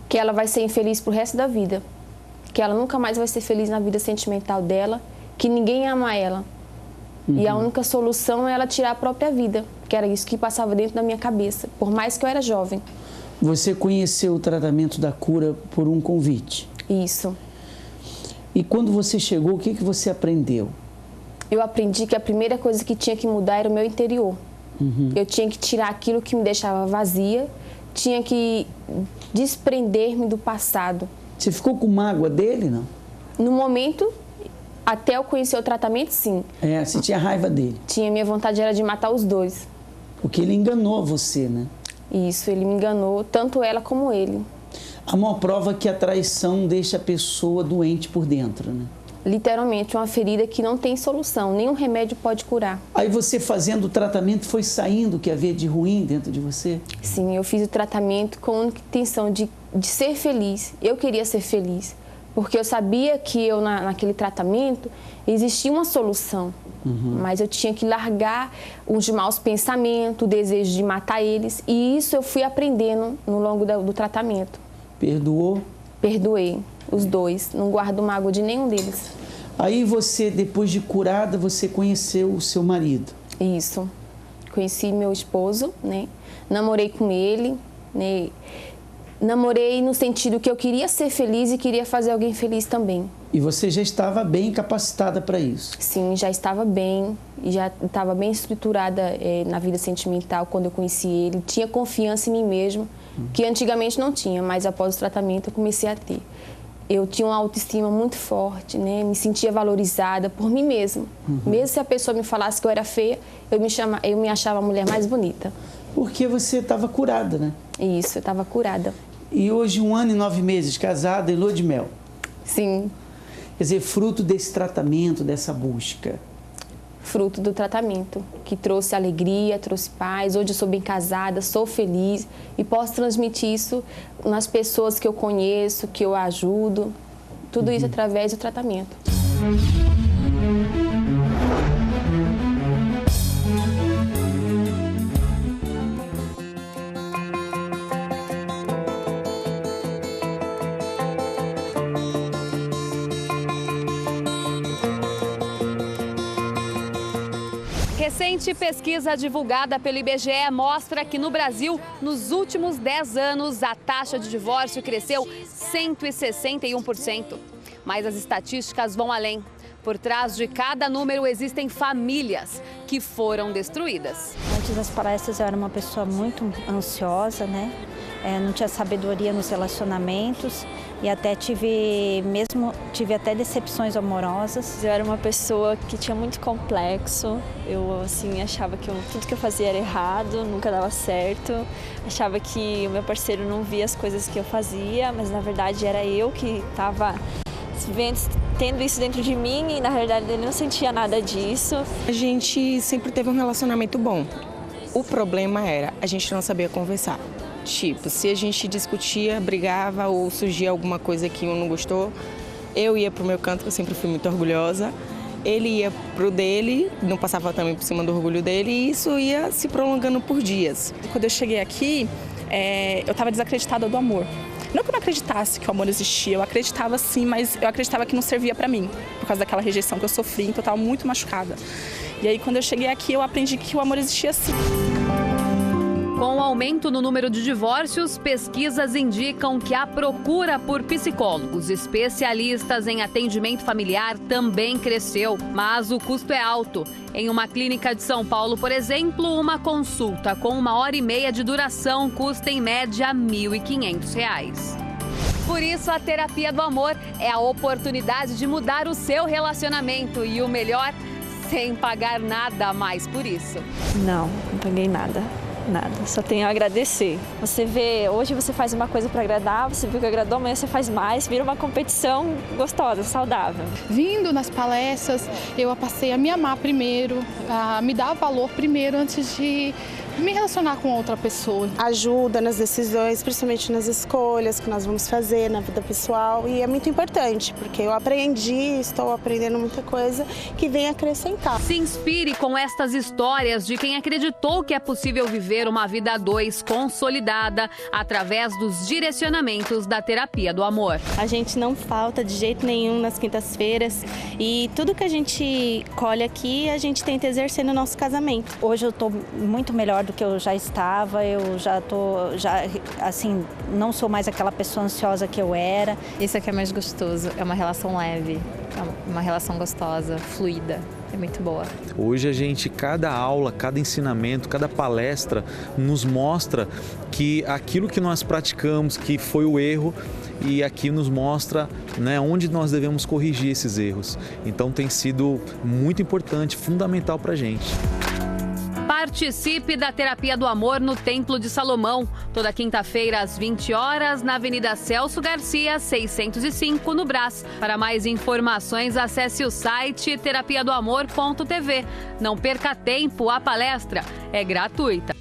Que ela vai ser infeliz pro resto da vida. Que ela nunca mais vai ser feliz na vida sentimental dela, que ninguém ama ela. Uhum. E a única solução é ela tirar a própria vida, que era isso que passava dentro da minha cabeça, por mais que eu era jovem. Você conheceu o tratamento da cura por um convite? Isso. E quando você chegou, o que você aprendeu? Eu aprendi que a primeira coisa que tinha que mudar era o meu interior. Uhum. Eu tinha que tirar aquilo que me deixava vazia, tinha que desprender-me do passado. Você ficou com mágoa dele, não? No momento, até eu conhecer o tratamento, sim. Você tinha raiva dele? Tinha, minha vontade era de matar os dois. Porque ele enganou você, né? Isso, ele me enganou, tanto ela como ele. A maior prova que a traição deixa a pessoa doente por dentro, né? Literalmente, uma ferida que não tem solução, nenhum remédio pode curar. Aí você fazendo o tratamento foi saindo o que havia de ruim dentro de você? Sim, eu fiz o tratamento com a única intenção de ser feliz. Eu queria ser feliz, porque eu sabia que naquele tratamento existia uma solução. Uhum. Mas eu tinha que largar os maus pensamentos, o desejo de matar eles. E isso eu fui aprendendo no longo do tratamento. Perdoou? Perdoei os dois, não guardo mágoa de nenhum deles. Aí você, depois de curada, você conheceu o seu marido? Isso. Conheci meu esposo, né? Namorei com ele, né? Namorei no sentido que eu queria ser feliz e queria fazer alguém feliz também. E você já estava bem capacitada para isso? Sim, já estava bem, já estava bem estruturada na vida sentimental quando eu conheci ele. Tinha confiança em mim mesmo, que antigamente não tinha, mas após o tratamento eu comecei a ter. Eu tinha uma autoestima muito forte, né? Me sentia valorizada por mim mesma. Mesmo se a pessoa me falasse que eu era feia, eu me achava a mulher mais bonita. Porque você estava curada, né? Isso, eu estava curada. E hoje, 1 ano e 9 meses, casada e lua de mel. Sim. Quer dizer, fruto desse tratamento, dessa busca. Fruto do tratamento, que trouxe alegria, trouxe paz. Hoje eu sou bem casada, sou feliz e posso transmitir isso nas pessoas que eu conheço, que eu ajudo. Tudo isso através do tratamento. Recente pesquisa divulgada pelo IBGE mostra que no Brasil, nos últimos 10 anos, a taxa de divórcio cresceu 161%. Mas as estatísticas vão além. Por trás de cada número existem famílias que foram destruídas. Antes das palestras eu era uma pessoa muito ansiosa, né? Não tinha sabedoria nos relacionamentos e até tive até decepções amorosas. Eu era uma pessoa que tinha muito complexo. Eu achava que tudo que eu fazia era errado, nunca dava certo. Achava que o meu parceiro não via as coisas que eu fazia, mas na verdade era eu que estava tendo isso dentro de mim e na realidade ele não sentia nada disso. A gente sempre teve um relacionamento bom. O problema era a gente não sabia conversar. Tipo, se a gente discutia, brigava ou surgia alguma coisa que um não gostou, eu ia pro meu canto, que eu sempre fui muito orgulhosa, ele ia pro dele, não passava também por cima do orgulho dele e isso ia se prolongando por dias. Quando eu cheguei aqui, eu estava desacreditada do amor. Não que eu não acreditasse que o amor existia, eu acreditava sim, mas eu acreditava que não servia pra mim, por causa daquela rejeição que eu sofri, então eu estava muito machucada. E aí quando eu cheguei aqui, eu aprendi que o amor existia sim. Com o aumento no número de divórcios, pesquisas indicam que a procura por psicólogos especialistas em atendimento familiar também cresceu, mas o custo é alto. Em uma clínica de São Paulo, por exemplo, uma consulta com 1h30 de duração custa em média R$ 1.500. Por isso, a terapia do amor é a oportunidade de mudar o seu relacionamento e o melhor, sem pagar nada a mais por isso. Não paguei nada. Nada, só tenho a agradecer. Você vê, hoje você faz uma coisa para agradar, você viu que agradou, amanhã você faz mais, vira uma competição gostosa, saudável. Vindo nas palestras, eu passei a me amar primeiro, a me dar valor primeiro antes de me relacionar com outra pessoa. Ajuda nas decisões, principalmente nas escolhas que nós vamos fazer na vida pessoal e é muito importante, porque eu estou aprendendo muita coisa que vem acrescentar. Se inspire com estas histórias de quem acreditou que é possível viver uma vida a dois consolidada através dos direcionamentos da terapia do amor. A gente não falta de jeito nenhum nas quintas-feiras e tudo que a gente colhe aqui, a gente tenta exercer no nosso casamento. Hoje eu estou muito melhor do que eu já estava, eu não sou mais aquela pessoa ansiosa que eu era. Isso aqui é mais gostoso, é uma relação leve, é uma relação gostosa, fluida. É muito boa. Hoje a gente, cada aula, cada ensinamento, cada palestra nos mostra que aquilo que nós praticamos, que foi o erro, e aqui nos mostra, né, onde nós devemos corrigir esses erros. Então tem sido muito importante, fundamental para a gente. Participe da Terapia do Amor no Templo de Salomão, toda quinta-feira às 20 horas, na Avenida Celso Garcia, 605, no Brás. Para mais informações, acesse o site terapiadoamor.tv. Não perca tempo, a palestra é gratuita.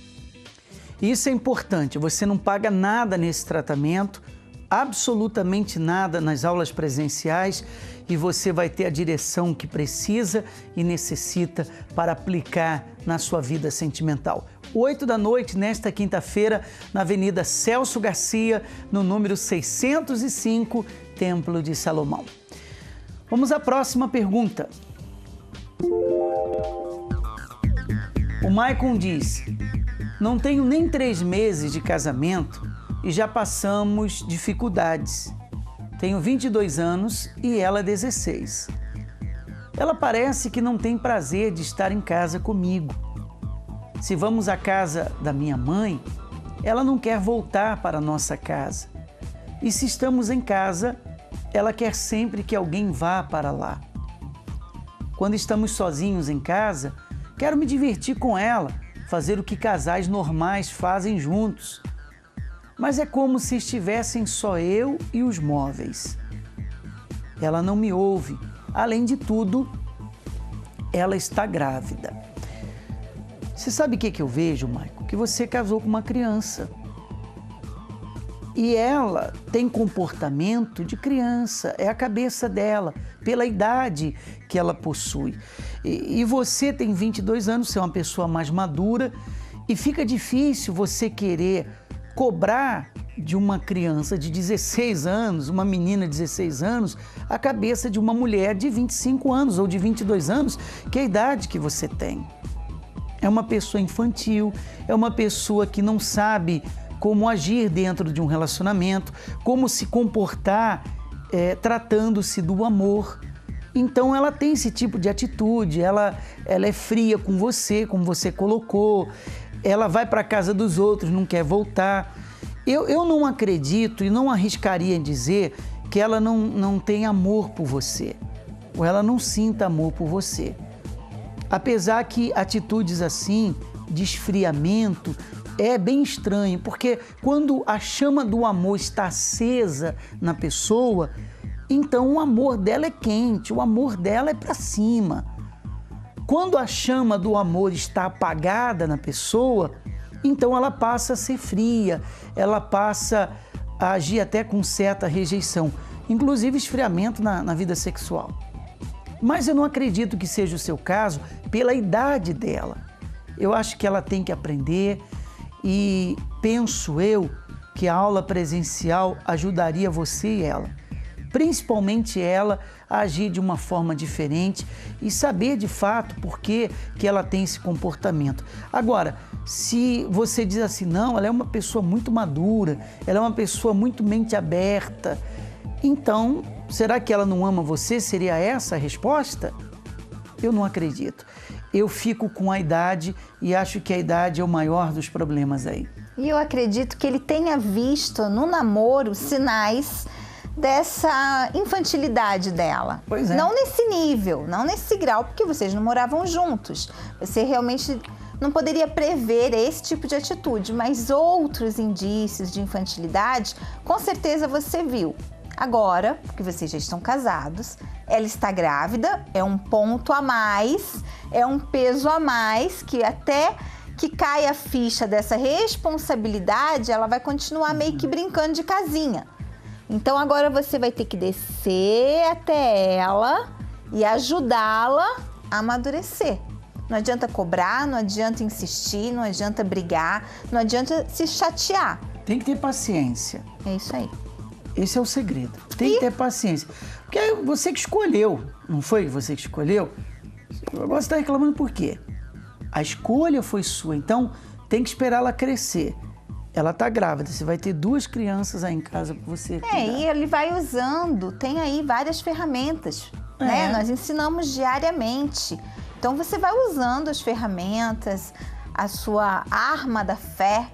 Isso é importante, você não paga nada nesse tratamento, absolutamente nada nas aulas presenciais e você vai ter a direção que precisa e necessita para aplicar na sua vida sentimental. 8 da noite, nesta quinta-feira, na Avenida Celso Garcia, no número 605, Templo de Salomão. Vamos à próxima pergunta. O Maicon diz: não tenho nem 3 meses de casamento e já passamos dificuldades. Tenho 22 anos e ela 16. Ela parece que não tem prazer de estar em casa comigo. Se vamos à casa da minha mãe, ela não quer voltar para a nossa casa. E se estamos em casa, ela quer sempre que alguém vá para lá. Quando estamos sozinhos em casa, quero me divertir com ela, fazer o que casais normais fazem juntos. Mas é como se estivessem só eu e os móveis. Ela não me ouve. Além de tudo, ela está grávida. Você sabe o que eu vejo, Maico? Que você casou com uma criança. E ela tem comportamento de criança, é a cabeça dela, pela idade que ela possui. E você tem 22 anos, você é uma pessoa mais madura e fica difícil você querer cobrar de uma criança de 16 anos, uma menina de 16 anos, a cabeça de uma mulher de 25 anos ou de 22 anos, que é a idade que você tem. É uma pessoa infantil, é uma pessoa que não sabe como agir dentro de um relacionamento, como se comportar tratando-se do amor. Então ela tem esse tipo de atitude, ela é fria com você, como você colocou, ela vai para a casa dos outros, não quer voltar. Eu não acredito e não arriscaria em dizer que ela não tem amor por você, ou ela não sinta amor por você. Apesar que atitudes assim, de esfriamento, é bem estranho, porque quando a chama do amor está acesa na pessoa, então o amor dela é quente, o amor dela é para cima. Quando a chama do amor está apagada na pessoa, então ela passa a ser fria, ela passa a agir até com certa rejeição, inclusive esfriamento na vida sexual. Mas eu não acredito que seja o seu caso pela idade dela. Eu acho que ela tem que aprender e penso eu que a aula presencial ajudaria você e ela, principalmente ela, a agir de uma forma diferente e saber de fato por que ela tem esse comportamento. Agora, se você diz assim, não, ela é uma pessoa muito madura, ela é uma pessoa muito mente aberta, então, será que ela não ama você? Seria essa a resposta? Eu não acredito. Eu fico com a idade e acho que a idade é o maior dos problemas aí. E eu acredito que ele tenha visto no namoro sinais dessa infantilidade dela. Pois é. Não nesse nível, não nesse grau, porque vocês não moravam juntos. Você realmente não poderia prever esse tipo de atitude, mas outros indícios de infantilidade, com certeza você viu. Agora, porque vocês já estão casados, ela está grávida, é um ponto a mais, é um peso a mais, que até que caia a ficha dessa responsabilidade, ela vai continuar meio que brincando de casinha. Então agora você vai ter que descer até ela e ajudá-la a amadurecer. Não adianta cobrar, não adianta insistir, não adianta brigar, não adianta se chatear. Tem que ter paciência. É isso aí. Esse é o segredo. Tem que ter paciência. Porque é você que escolheu, não foi você que escolheu? Agora você está reclamando por quê? A escolha foi sua, então tem que esperar ela crescer. Ela está grávida, você vai ter 2 crianças aí em casa para você cuidar. E ele vai usando, tem aí várias ferramentas, né? Nós ensinamos diariamente. Então você vai usando as ferramentas, a sua arma da fé,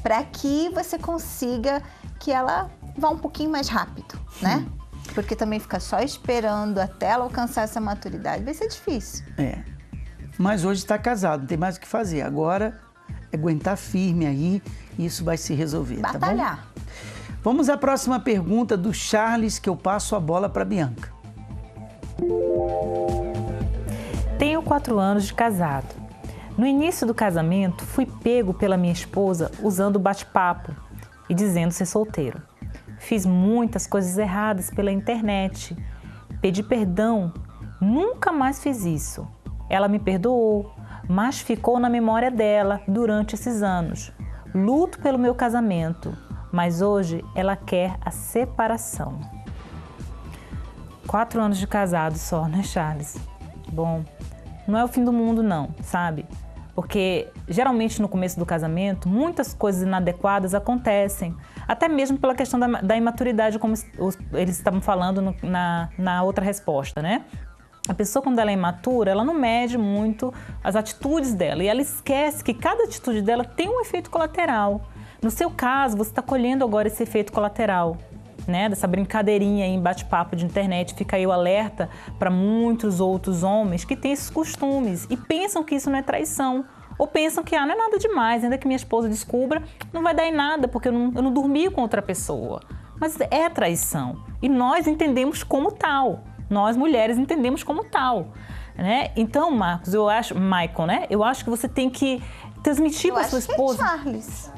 para que você consiga que ela vá um pouquinho mais rápido, né? Porque também ficar só esperando até ela alcançar essa maturidade vai ser difícil. Mas hoje está casado, não tem mais o que fazer. Agora é aguentar firme aí e isso vai se resolver, batalhar. Tá bom? Vamos à próxima pergunta do Charles, que eu passo a bola para Bianca. Tenho 4 anos de casado. No início do casamento, fui pego pela minha esposa usando bate-papo e dizendo ser solteiro. Fiz muitas coisas erradas pela internet. Pedi perdão, nunca mais fiz isso. Ela me perdoou, mas ficou na memória dela durante esses anos. Luto pelo meu casamento, mas hoje ela quer a separação. 4 anos de casado só, né, Charles? Bom, não é o fim do mundo não, sabe? Porque geralmente no começo do casamento, muitas coisas inadequadas acontecem, até mesmo pela questão da imaturidade, como eles estavam falando na outra resposta, né? A pessoa, quando ela é imatura, ela não mede muito as atitudes dela e ela esquece que cada atitude dela tem um efeito colateral. No seu caso, você está colhendo agora esse efeito colateral, né? Dessa brincadeirinha aí em bate-papo de internet. Fica aí o alerta para muitos outros homens que têm esses costumes e pensam que isso não é traição. Ou pensam que não é nada demais, ainda que minha esposa descubra, não vai dar em nada, porque eu não dormi com outra pessoa. Mas é traição e nós entendemos como tal. Nós, mulheres, entendemos como tal, né? Então, Marcos, Michael, né? Eu acho que você tem que transmitir para sua esposa...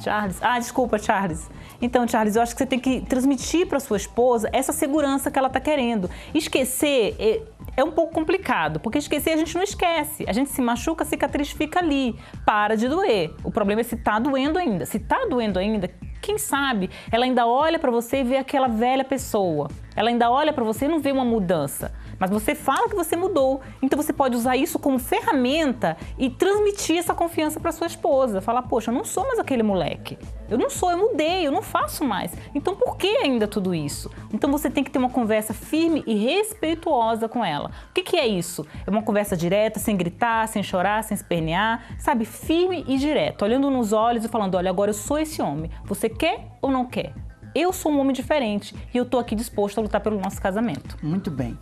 Charles. Desculpa, Charles. Então, Charles, eu acho que você tem que transmitir para sua esposa essa segurança que ela está querendo. Esquecer é um pouco complicado, porque esquecer a gente não esquece. A gente se machuca, a cicatriz fica ali, para de doer. O problema é se está doendo ainda. Se está doendo ainda, quem sabe ela ainda olha para você e vê aquela velha pessoa. Ela ainda olha para você e não vê uma mudança. Mas você fala que você mudou. Então você pode usar isso como ferramenta e transmitir essa confiança para sua esposa. Falar, poxa, eu não sou mais aquele moleque. Eu mudei, eu não faço mais. Então por que ainda tudo isso? Então você tem que ter uma conversa firme e respeituosa com ela. O que é isso? É uma conversa direta, sem gritar, sem chorar, sem espernear, sabe? Firme e direto, olhando nos olhos e falando, olha, agora eu sou esse homem. Você quer ou não quer? Eu sou um homem diferente e eu estou aqui disposto a lutar pelo nosso casamento. Muito bem.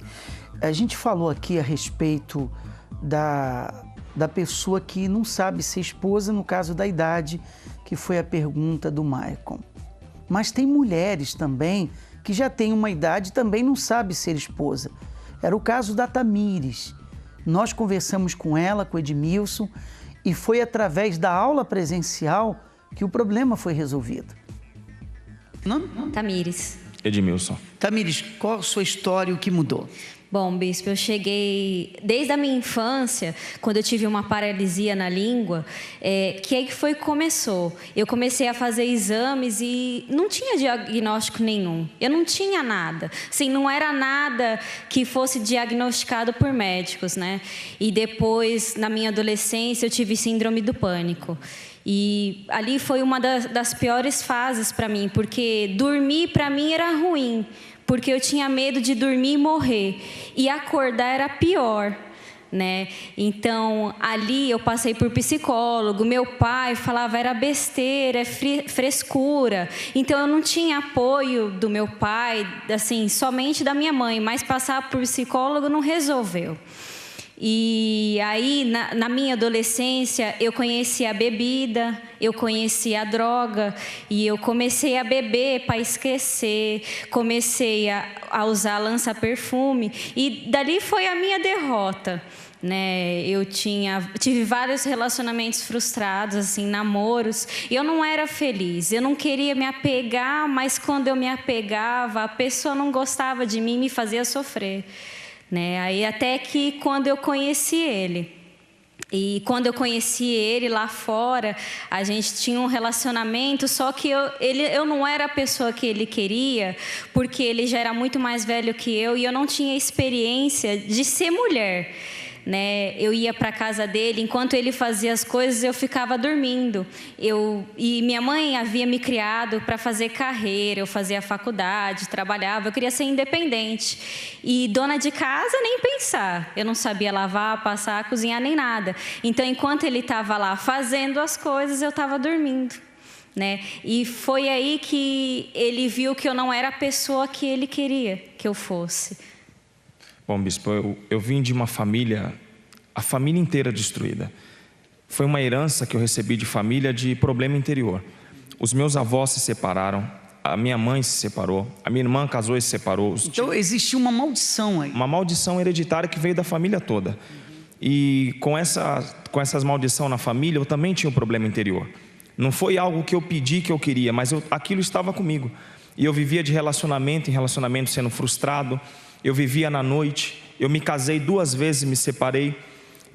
A gente falou aqui a respeito da pessoa que não sabe ser esposa, no caso da idade, que foi a pergunta do Maicon. Mas tem mulheres também que já têm uma idade e também não sabe ser esposa. Era o caso da Tamires. Nós conversamos com ela, com o Edmilson, e foi através da aula presencial que o problema foi resolvido. Não? Tamires. Edmilson. Tamires, qual a sua história e o que mudou? Bom, bispo, eu cheguei desde a minha infância, quando eu tive uma paralisia na língua, que aí foi que começou. Eu comecei a fazer exames e não tinha diagnóstico nenhum. Eu não tinha nada. Assim, não era nada que fosse diagnosticado por médicos, né? E depois, na minha adolescência, eu tive síndrome do pânico. E ali foi uma das piores fases para mim, porque dormir para mim era ruim, porque eu tinha medo de dormir e morrer, e acordar era pior, né? Então, ali eu passei por psicólogo, meu pai falava era besteira, é frescura. Então, eu não tinha apoio do meu pai, assim, somente da minha mãe, mas passar por psicólogo não resolveu. E aí, na minha adolescência, eu conheci a bebida, eu conheci a droga, e eu comecei a beber para esquecer, comecei a usar lança-perfume, e dali foi a minha derrota, né? Eu tive vários relacionamentos frustrados, assim, namoros, e eu não era feliz, eu não queria me apegar, mas quando eu me apegava, a pessoa não gostava de mim, me fazia sofrer. Né? Aí até que quando eu conheci ele, e quando eu conheci ele lá fora, a gente tinha um relacionamento, só que eu não era a pessoa que ele queria, porque ele já era muito mais velho que eu e eu não tinha experiência de ser mulher. Né? Eu ia para a casa dele, enquanto ele fazia as coisas, eu ficava dormindo. E minha mãe havia me criado para fazer carreira, eu fazia faculdade, trabalhava, eu queria ser independente. E dona de casa, nem pensar. Eu não sabia lavar, passar, cozinhar, nem nada. Então, enquanto ele estava lá fazendo as coisas, eu estava dormindo. Né? E foi aí que ele viu que eu não era a pessoa que ele queria que eu fosse. Bom, bispo, eu vim de uma família, a família inteira destruída. Foi uma herança que eu recebi de família de problema interior. Os meus avós se separaram, a minha mãe se separou, a minha irmã casou e se separou. Então existiu uma maldição aí. Uma maldição hereditária que veio da família toda. E com essas maldições na família, eu também tinha um problema interior. Não foi algo que eu pedi, que eu queria, mas aquilo estava comigo. E eu vivia de relacionamento em relacionamento sendo frustrado. Eu vivia na noite, eu me casei 2 vezes e me separei.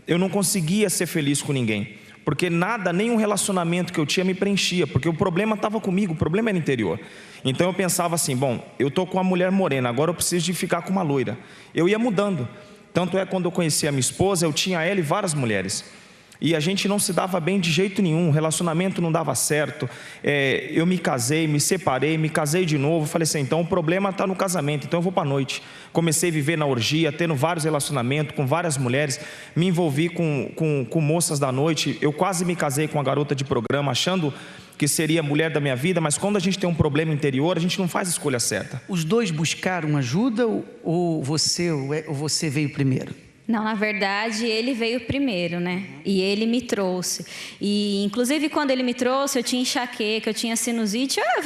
Eu não conseguia ser feliz com ninguém, porque nenhum relacionamento que eu tinha me preenchia, porque o problema estava comigo, o problema era interior. Então eu pensava assim, bom, eu estou com uma mulher morena, agora eu preciso de ficar com uma loira. Eu ia mudando. Tanto é quando eu conheci a minha esposa, eu tinha ela e várias mulheres. E a gente não se dava bem de jeito nenhum, o relacionamento não dava certo. Eu me casei, me separei, me casei de novo. Falei assim, então o problema está no casamento, então eu vou para a noite. Comecei a viver na orgia, tendo vários relacionamentos com várias mulheres. Me envolvi com moças da noite. Eu quase me casei com uma garota de programa, achando que seria a mulher da minha vida, mas quando a gente tem um problema interior, a gente não faz a escolha certa. Os dois buscaram ajuda ou você veio primeiro? Não, na verdade, ele veio primeiro, né? E ele me trouxe. E, inclusive, quando ele me trouxe, eu tinha enxaqueca, eu tinha sinusite. Eu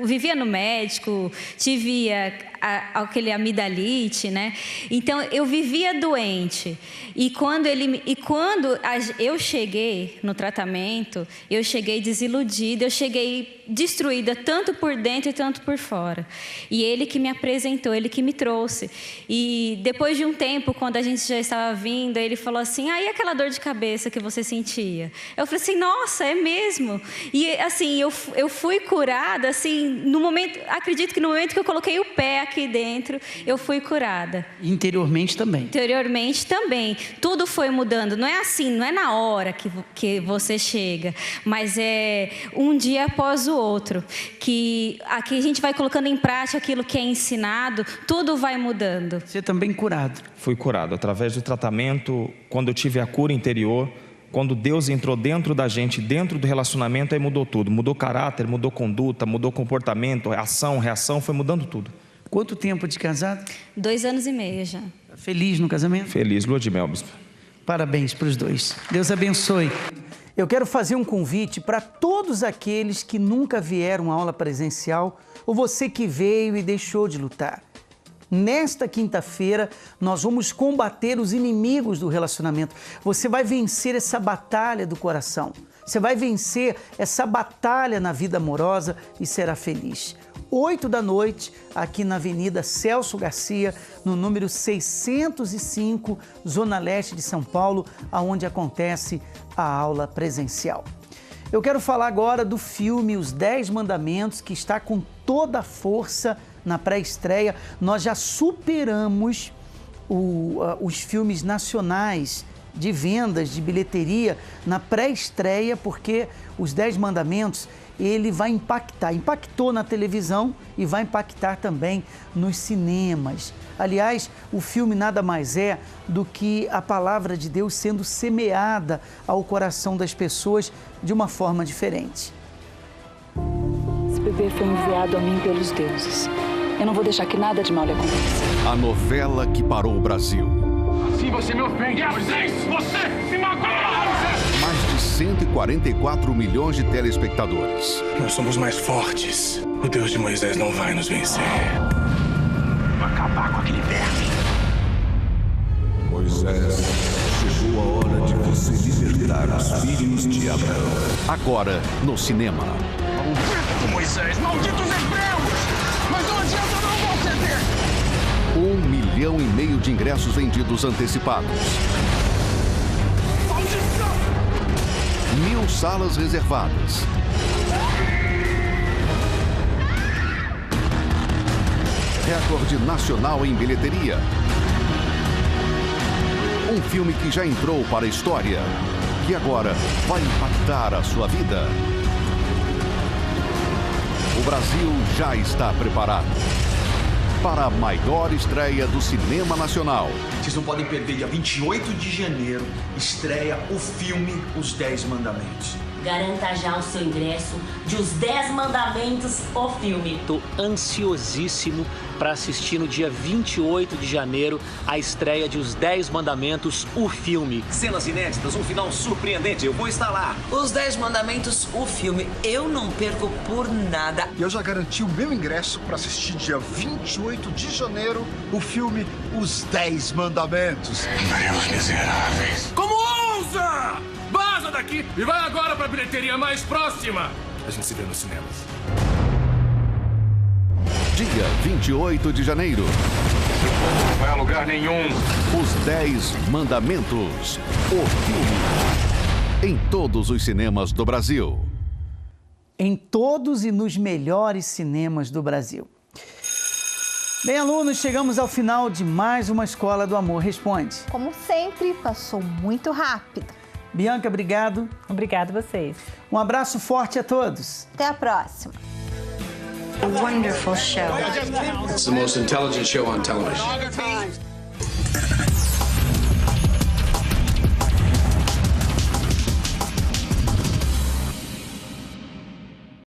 vivia no médico, tive aquele amidalite, né? Então, eu vivia doente. E quando eu cheguei no tratamento, eu cheguei desiludida, eu cheguei destruída, tanto por dentro e tanto por fora. E ele que me apresentou, ele que me trouxe. E depois de um tempo, quando a gente já estava vindo, ele falou assim, e aquela dor de cabeça que você sentia? Eu falei assim, nossa, é mesmo? E assim, eu fui curada, assim, no momento, acredito que no momento que eu coloquei o pé aqui dentro, eu fui curada. Interiormente também? Interiormente também. Tudo foi mudando. Não é assim, não é na hora que você chega, mas é um dia após o outro. Que aqui a gente vai colocando em prática aquilo que é ensinado, tudo vai mudando. Você também curado? Fui curado através do tratamento, quando eu tive a cura interior. Quando Deus entrou dentro da gente, dentro do relacionamento, aí mudou tudo. Mudou caráter, mudou conduta, mudou comportamento, ação, reação, foi mudando tudo. Quanto tempo de casado? 2 anos e meio já. Feliz no casamento? Feliz, lua de mel, bispo. Parabéns para os dois. Deus abençoe. Eu quero fazer um convite para todos aqueles que nunca vieram à aula presencial ou você que veio e deixou de lutar. Nesta quinta-feira, nós vamos combater os inimigos do relacionamento. Você vai vencer essa batalha do coração. Você vai vencer essa batalha na vida amorosa e será feliz. 20h, aqui na Avenida Celso Garcia, no número 605, Zona Leste de São Paulo, onde acontece a aula presencial. Eu quero falar agora do filme Os 10 Mandamentos, que está com toda a força na pré-estreia. Nós já superamos os filmes nacionais de vendas, de bilheteria, na pré-estreia, porque Os 10 Mandamentos, ele vai impactou na televisão e vai impactar também nos cinemas. Aliás, o filme nada mais é do que a palavra de Deus sendo semeada ao coração das pessoas de uma forma diferente. Esse bebê foi enviado a mim pelos deuses. Eu não vou deixar que nada de mal lhe aconteça. A novela que parou o Brasil. Assim você me ofende. E assim você me magoa! Mais de 144 milhões de telespectadores. Nós somos mais fortes. O Deus de Moisés não vai nos vencer. Vou acabar com aquele verme. Moisés, chegou a hora de você libertar os filhos de Abraão. Agora, no cinema. Maldito Moisés, malditos hebreus! Mas não adianta, não vão ceder! 1,5 milhão de ingressos vendidos antecipados. Maldição! 1000 salas reservadas. Recorde nacional em bilheteria. Um filme que já entrou para a história, que agora vai impactar a sua vida. O Brasil já está preparado para a maior estreia do cinema nacional. Vocês não podem perder, dia 28 de janeiro, estreia o filme Os 10 Mandamentos. Garanta já o seu ingresso de Os 10 Mandamentos, o filme. Estou ansiosíssimo para assistir no dia 28 de janeiro a estreia de Os 10 Mandamentos, o filme. Cenas inéditas, um final surpreendente, eu vou estar lá. Os 10 Mandamentos, o filme, eu não perco por nada. E eu já garanti o meu ingresso para assistir dia 28 de janeiro o filme Os 10 Mandamentos. Deus miseráveis. Como ousa? Vaza daqui e vai agora para a bilheteria mais próxima. A gente se vê nos cinemas. Dia 28 de janeiro. Não vai a lugar nenhum. Os 10 Mandamentos. O filme. Em todos os cinemas do Brasil. Em todos e nos melhores cinemas do Brasil. Bem, alunos, chegamos ao final de mais uma Escola do Amor Responde. Como sempre, passou muito rápido. Bianca, obrigado. Obrigado a vocês. Um abraço forte a todos. Até a próxima. A wonderful show. It's the most intelligent show on television.